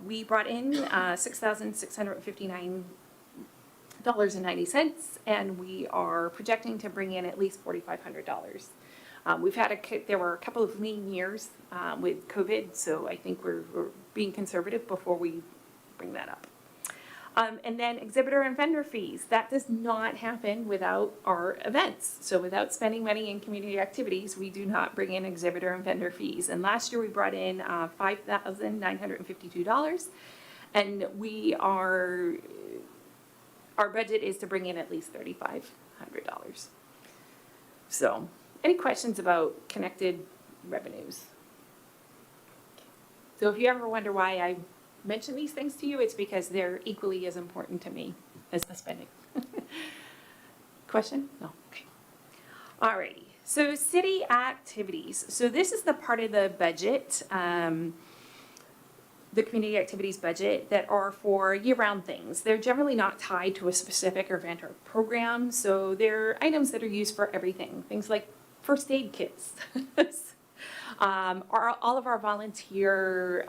We brought in $6,659.90, and we are projecting to bring in at least $4,500. There were a couple of lean years with COVID, so I think we're being conservative before we bring that up. And then exhibitor and vendor fees. That does not happen without our events. So without spending money in community activities, we do not bring in exhibitor and vendor fees. And last year we brought in $5,952, and our budget is to bring in at least $3,500. So. Any questions about connected revenues? So if you ever wonder why I mention these things to you, it's because they're equally as important to me as the spending. Question? No? Okay. Alrighty. So city activities. So this is the part of the budget, the community activities budget, that are for year-round things. They're generally not tied to a specific event or program, so they're items that are used for everything. Things like first aid kits, all of our volunteer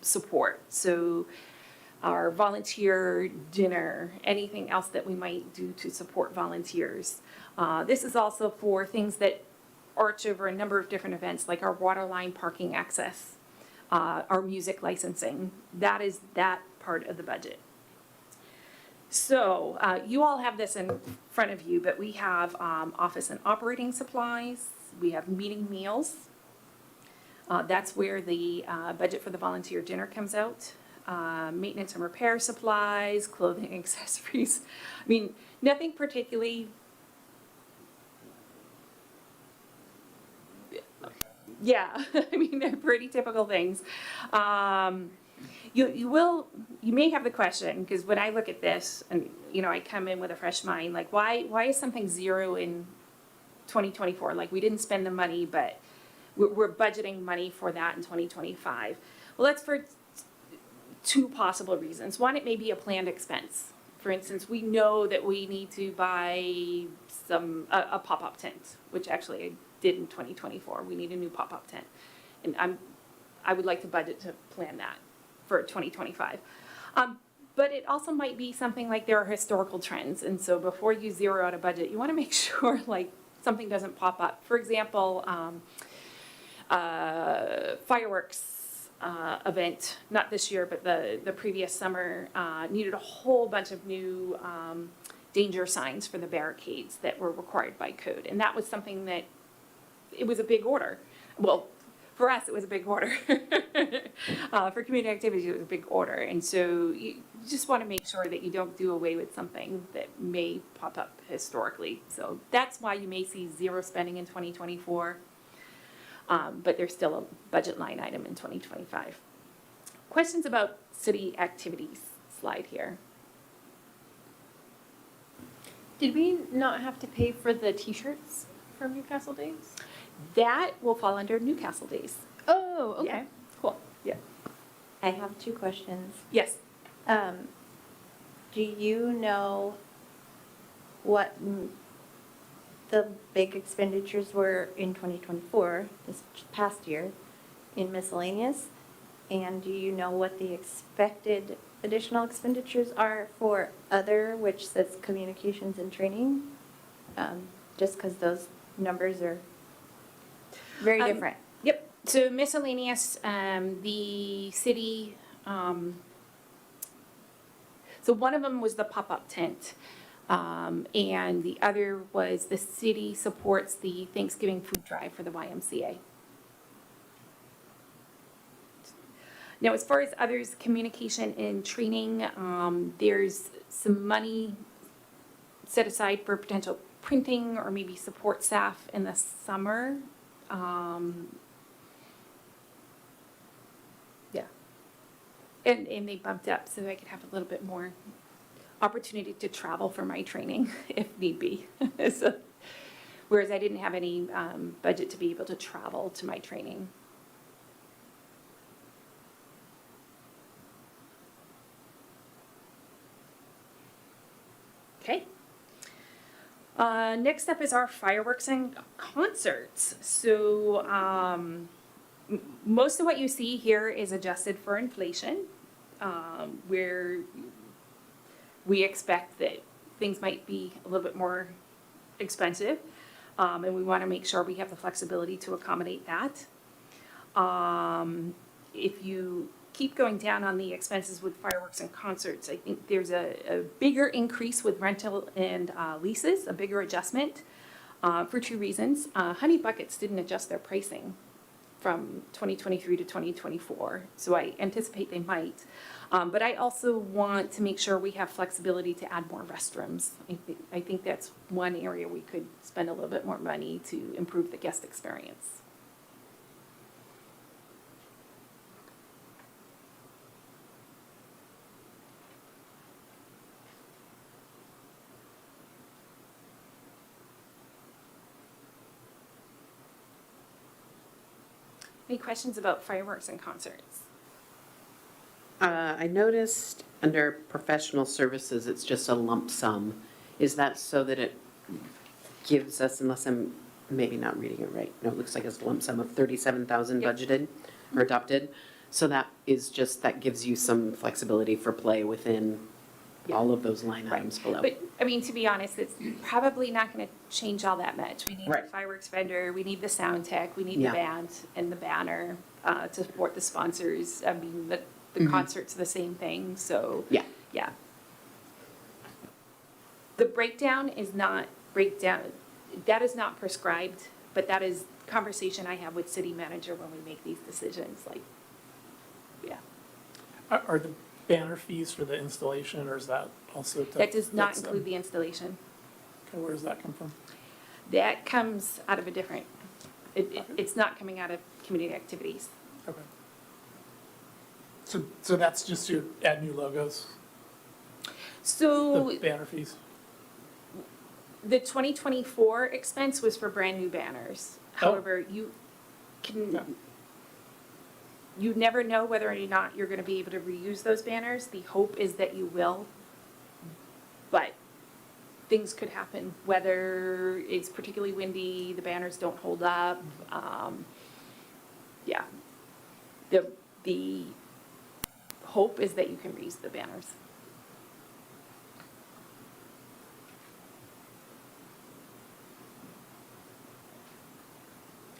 support, so our volunteer dinner, anything else that we might do to support volunteers. This is also for things that arch over a number of different events, like our water line parking access, our music licensing. That is that part of the budget. So you all have this in front of you, but we have office and operating supplies. We have meeting meals. That's where the budget for the volunteer dinner comes out. Maintenance and repair supplies, clothing, accessories. I mean, nothing particularly. Yeah, I mean, they're pretty typical things. You may have the question, because when I look at this and, I come in with a fresh mind, like why is something zero in 2024. Like, we didn't spend the money, but we're budgeting money for that in 2025. Well, that's for two possible reasons. One, it may be a planned expense. For instance, we know that we need to buy a pop-up tent, which actually I did in 2024. We need a new pop-up tent. And I would like to budget to plan that for 2025. But it also might be something like there are historical trends. And so before you zero out a budget, you want to make sure like something doesn't pop up. For example, fireworks event, not this year, but the previous summer, needed a whole bunch of new danger signs for the barricades that were required by code. And that was something that, it was a big order. Well, for us, it was a big order. For community activities, it was a big order. And so you just want to make sure that you don't do away with something that may pop up historically. So that's why you may see zero spending in 2024. But there's still a budget line item in 2025. Questions about city activities slide here. Did we not have to pay for the t-shirts for Newcastle Days? That will fall under Newcastle Days. Oh, okay, Yeah. cool. Yeah. I have two questions. Yes. Do you know what the big expenditures were in 2024, this past year, in miscellaneous? And do you know what the expected additional expenditures are for other, which says communications and training? Just because those numbers are very different. Yep. So miscellaneous, the city, so one of them was the pop-up tent. And the other was the city supports the Thanksgiving food drive for the YMCA. Now, as far as others, communication and training, there's some money set aside for potential printing or maybe support staff in the summer. Yeah. And they bumped up so I could have a little bit more opportunity to travel for my training if need be. So, whereas I didn't have any budget to be able to travel to my training. Okay. Next up is our fireworks and concerts. So most of what you see here is adjusted for inflation, where we expect that things might be a little bit more expensive, and we want to make sure we have the flexibility to accommodate that. If you keep going down on the expenses with fireworks and concerts, I think there's a bigger increase with rental and leases, a bigger adjustment for two reasons. Honey Buckets didn't adjust their pricing from 2023 to 2024, so I anticipate they might. But I also want to make sure we have flexibility to add more restrooms. I think that's one area we could spend a little bit more money to improve the guest experience. Any questions about fireworks and concerts? I noticed under professional services, it's just a lump sum. Is that so that it gives us, unless I'm maybe not reading it right, no, it looks like it's a lump sum of 37,000 Yep. budgeted or adopted? So that is just, that gives you some flexibility for play within Yeah. all of those line Right. items below? But, I mean, to be honest, it's probably not gonna change all that much. We need the Right. fireworks vendor, we need the sound tech, we need the Yeah. band and the banner, to support the sponsors. I mean, the Mhm. concert's the same thing, so. Yeah. Yeah. The breakdown is not that is not prescribed, but that is conversation I have with city manager when we make these decisions, like, yeah. Are the banner fees for the installation, or is that also? That does not include the installation. Okay, where does that come from? That comes out of a different, it's not coming out of community activities. Okay. So that's just to add new logos, So the banner fees? The 2024 expense was for brand-new banners. However, you can, you never know whether or not you're gonna be able to reuse those banners. The hope is that you will. But things could happen, weather is particularly windy, the banners don't hold up. Yeah. The hope is that you can reuse the banners.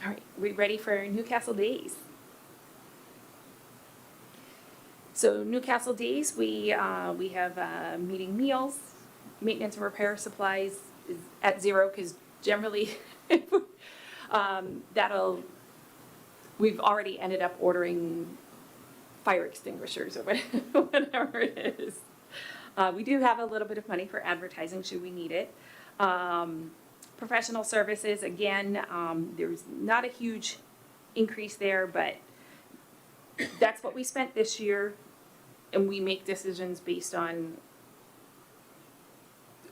All right, we ready for Newcastle Days? So Newcastle Days, we have meeting meals, maintenance and repair supplies is at zero because generally we've already ended up ordering fire extinguishers or whatever it is. We do have a little bit of money for advertising should we need it. Professional services, again, there's not a huge increase there, but that's what we spent this year, and we make decisions based on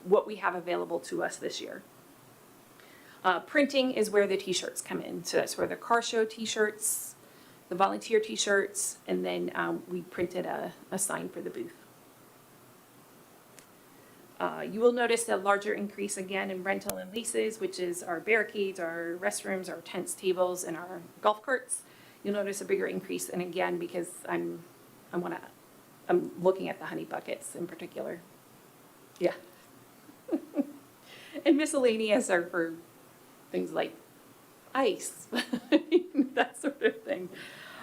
what we have available to us this year. Printing is where the t-shirts come in, so that's where the car show t-shirts, the volunteer t-shirts, and then we printed a sign for the booth. You will notice a larger increase again in rental and leases, which is our barricades, our restrooms, our tents, tables, and our golf carts. You'll notice a bigger increase, and again, because I'm looking at the honey buckets in particular. Yeah. And miscellaneous are for things like ice, that sort of thing.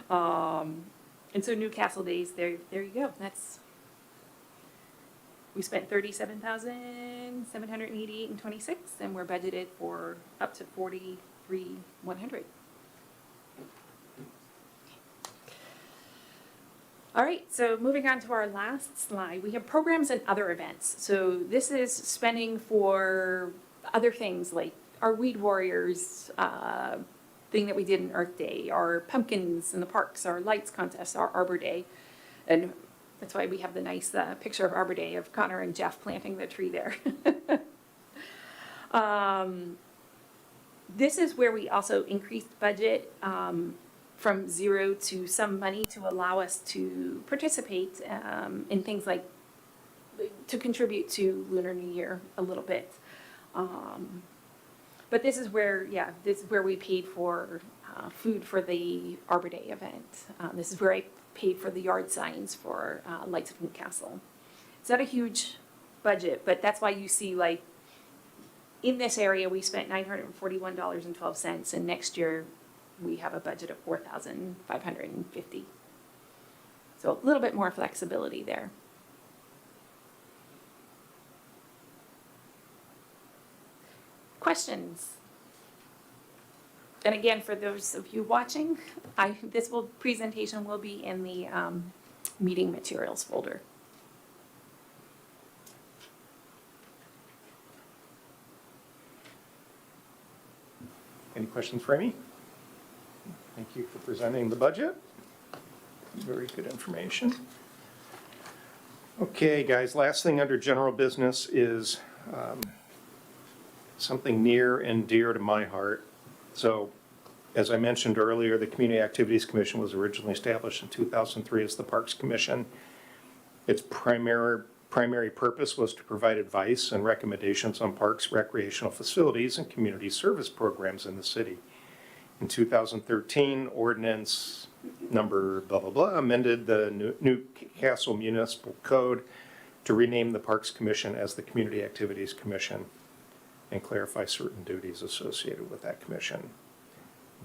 And so Newcastle Days, there you go. We spent $37,788.26, and we're budgeted for up to $43,100. All right, so moving on to our last slide, we have programs and other events. So this is spending for other things like our Weed Warriors thing that we did in Earth Day, our pumpkins in the parks, our lights contest, our Arbor Day. And that's why we have the nice picture of Arbor Day of Connor and Jeff planting the tree there. This is where we also increased budget from zero to some money to allow us to participate in things like to contribute to Lunar New Year a little bit. But this is where, this is where we paid for food for the Arbor Day event. This is where I paid for the yard signs for Lights of Newcastle. It's not a huge budget, but that's why you see like in this area we spent $941.12, and next year we have a budget of $4,550. So a little bit more flexibility there. Questions? And again, for those of you watching, this presentation will be in the meeting materials folder. Any questions for Amy? Thank you for presenting the budget. Very good information. Okay, guys, last thing under general business is something near and dear to my heart. So, as I mentioned earlier, the Community Activities Commission was originally established in 2003 as the Parks Commission. Its primary purpose was to provide advice and recommendations on parks, recreational facilities, and community service programs in the city. In 2013, ordinance number blah, blah, blah, amended the Newcastle Municipal Code to rename the Parks Commission as the Community Activities Commission and clarify certain duties associated with that commission.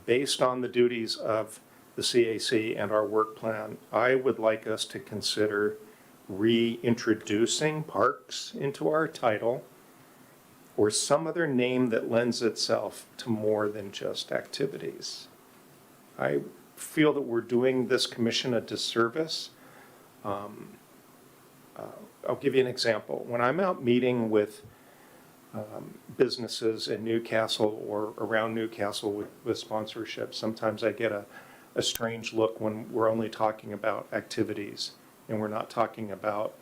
Based on the duties of the CAC and our work plan, I would like us to consider reintroducing parks into our title or some other name that lends itself to more than just activities. I feel that we're doing this commission a disservice. I'll give you an example. When I'm out meeting with businesses in Newcastle or around Newcastle with sponsorship, sometimes I get a strange look when we're only talking about activities and we're not talking about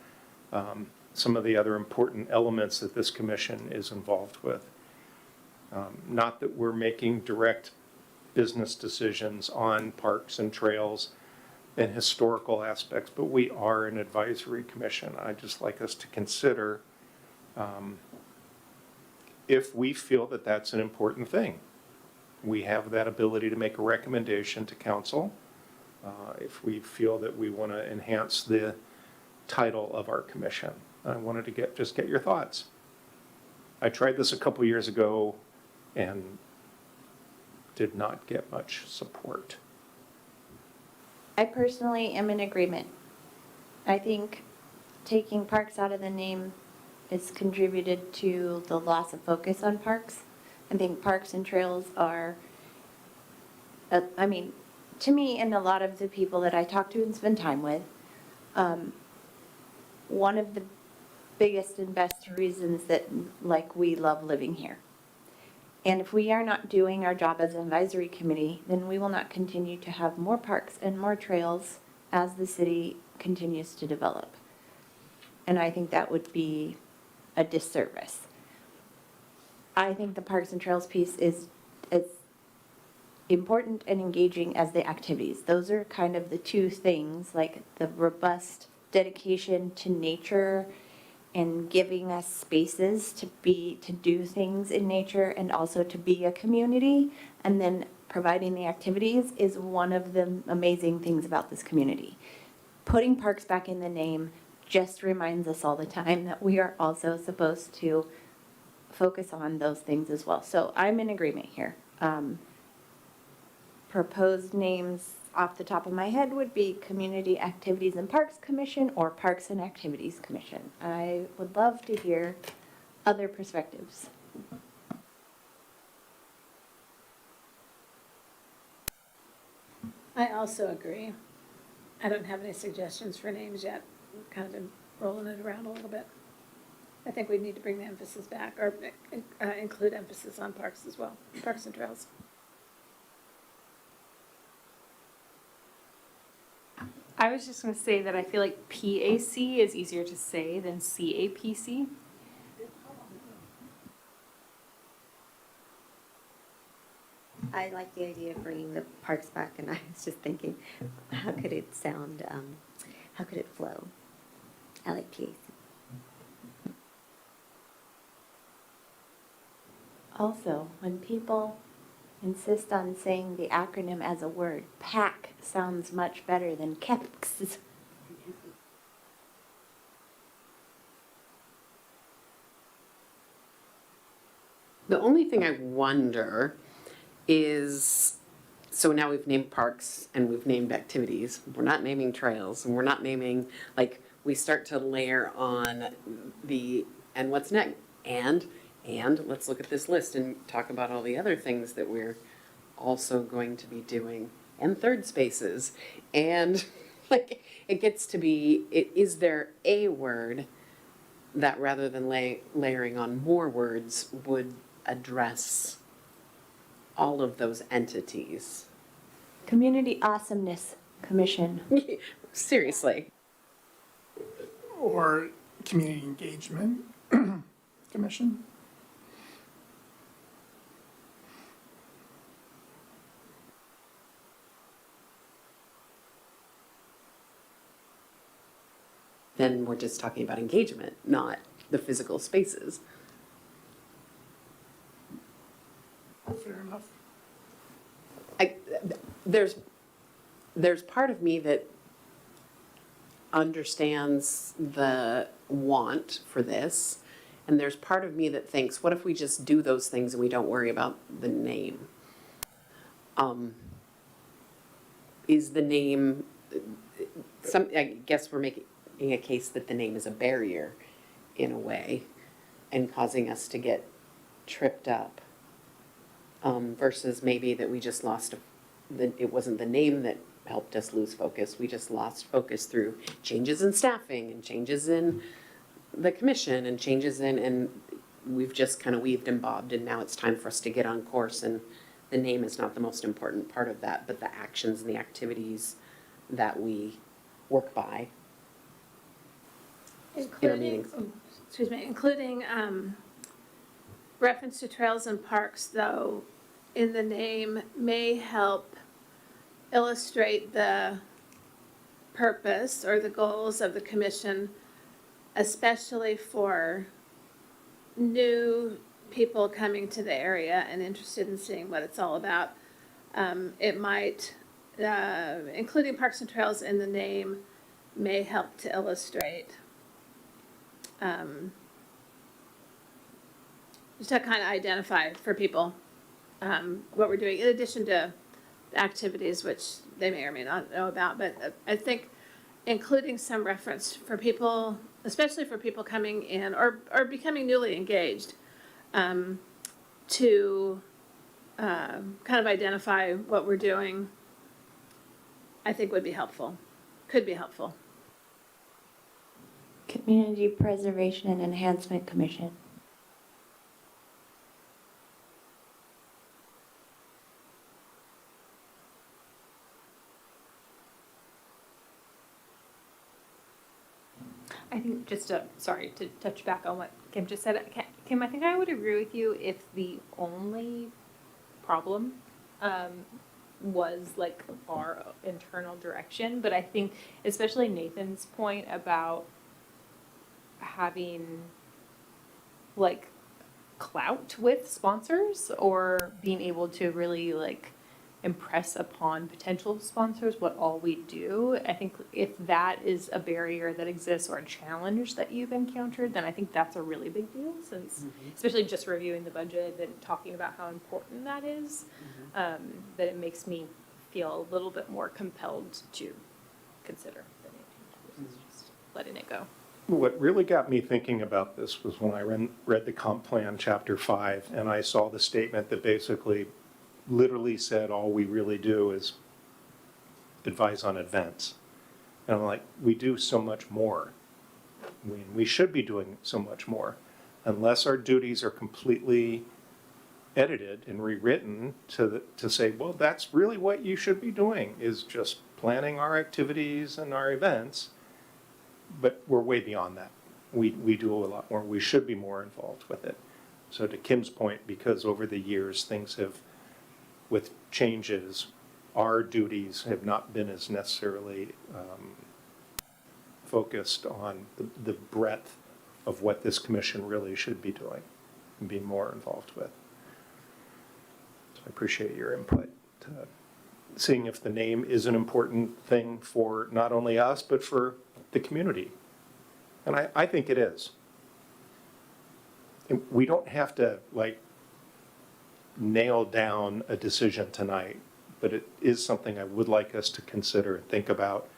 some of the other important elements that this commission is involved with. Not that we're making direct business decisions on parks and trails and historical aspects, but we are an advisory commission. I'd just like us to consider if we feel that that's an important thing. We have that ability to make a recommendation to council. If we feel that we want to enhance the title of our commission. I wanted to just get your thoughts. I tried this a couple years ago and did not get much support. I personally am in agreement. I think taking parks out of the name has contributed to the loss of focus on parks. I think parks and trails are, I mean, to me and a lot of the people that I talk to and spend time with, one of the biggest and best reasons that, like, we love living here. And if we are not doing our job as an advisory committee, then we will not continue to have more parks and more trails as the city continues to develop. And I think that would be a disservice. I think the parks and trails piece is as important and engaging as the activities. Those are kind of the two things, like the robust dedication to nature and giving us spaces to do things in nature and also to be a community, and then providing the activities is one of the amazing things about this community. Putting parks back in the name just reminds us all the time that we are also supposed to focus on those things as well. So I'm in agreement here. Proposed names off the top of my head would be Community Activities and Parks Commission or Parks and Activities Commission. I would love to hear other perspectives. I also agree. I don't have any suggestions for names yet. I've kind of been rolling it around a little bit. I think we need to bring the emphasis back, or include emphasis on parks as well, parks and trails. I was just going to say that I feel like PAC is easier to say than CAPC. I like the idea of bringing the parks back, and I was just thinking, how could it sound, how could it flow? I like PAC. Also, when people insist on saying the acronym as a word, PAC sounds much better than KEPS. The only thing I wonder is, so now we've named parks and we've named activities. We're not naming trails and we're not naming, like, we start to layer on the, and what's next? And let's look at this list and talk about all the other things that we're also going to be doing. And third spaces. And like, it gets to be, is there a word that rather than layering on more words would address all of those entities? Community Awesomeness Commission. Seriously. Or Community Engagement Commission. Then we're just talking about engagement, not the physical spaces. Fair enough. There's part of me that understands the want for this, and there's part of me that thinks, what if we just do those things and we don't worry about the name? Is the name, I guess we're making a case that the name is a barrier in a way and causing us to get tripped up, versus maybe that we just lost, it wasn't the name that helped us lose focus. We just lost focus through changes in staffing and changes in the commission and changes in, and we've just kind of weaved and bobbed, and now it's time for us to get on course, and the name is not the most important part of that, but the actions and the activities that we work by. Including, meetings. excuse me, including reference to trails and parks, though, in the name may help illustrate the purpose or the goals of the commission, especially for new people coming to the area and interested in seeing what it's all about. It might, including parks and trails in the name may help to illustrate just to kind of identify for people what we're doing, in addition to the activities which they may or may not know about. But I think including some reference for people, especially for people coming in or becoming newly engaged, to kind of identify what we're doing, I think would be helpful, could be helpful. Community Preservation and Enhancement Commission. I think sorry to touch back on what Kim just said. Kim, I think I would agree with you if the only problem was like our internal direction. But I think especially Nathan's point about having like clout with sponsors or being able to really like impress upon potential sponsors what all we do. I think if that is a barrier that exists or a challenge that you've encountered, then I think that's a really big deal, since especially just reviewing the budget and talking about how important that is, that it makes me feel a little bit more compelled to consider the name change versus just letting it go. What really got me thinking about this was when I read the comp plan, chapter 5, and I saw the statement that basically literally said all we really do is advise on events. And I'm like, we do so much more. We should be doing so much more. Unless our duties are completely edited and rewritten to say, well, that's really what you should be doing, is just planning our activities and our events. But we're way beyond that. We do a lot more. We should be more involved with it. So to Kim's point, because over the years things have, with changes, our duties have not been as necessarily focused on the breadth of what this commission really should be doing and be more involved with. So I appreciate your input to seeing if the name is an important thing for not only us, but for the community. And I think it is. And we don't have to like nail down a decision tonight, but it is something I would like us to consider and think about,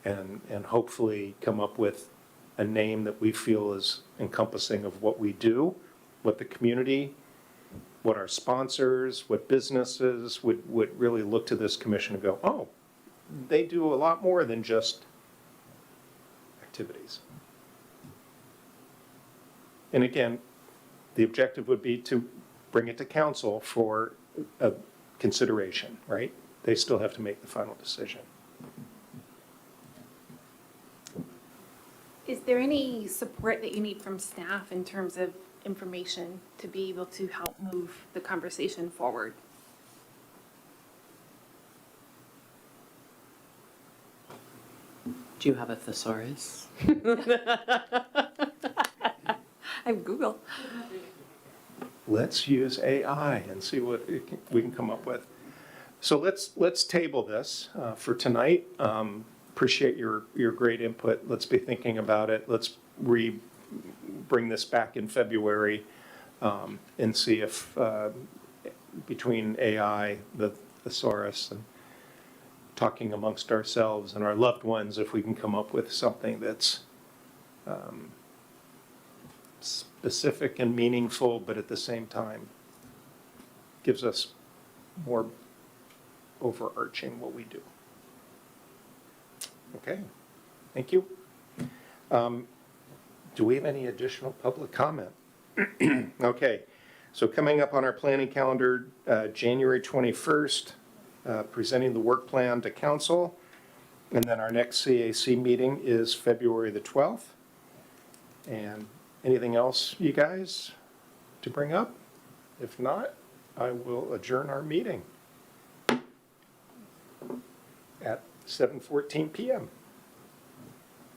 and hopefully come up with a name that we feel is encompassing of what we do, what the community, what our sponsors, what businesses would really look to this commission and go, oh, they do a lot more than just activities. And again, the objective would be to bring it to council for a consideration, right? They still have to make the final decision. Is there any support that you need from staff in terms of information to be able to help move the conversation forward? Do you have a thesaurus? I have Google. Let's use AI and see what we can come up with. So let's table this for tonight. Appreciate your great input. Let's be thinking about it. Let's bring this back in February and see if between AI, the thesaurus, and talking amongst ourselves and our loved ones, if we can come up with something that's specific and meaningful, but at the same time gives us more overarching what we do. Okay, thank you. Do we have any additional public comment? Okay, so coming up on our planning calendar, January 21st, presenting the work plan to council. And then our next CAC meeting is February the 12th. And anything else, you guys, to bring up? If not, I will adjourn our meeting at 7:14 PM.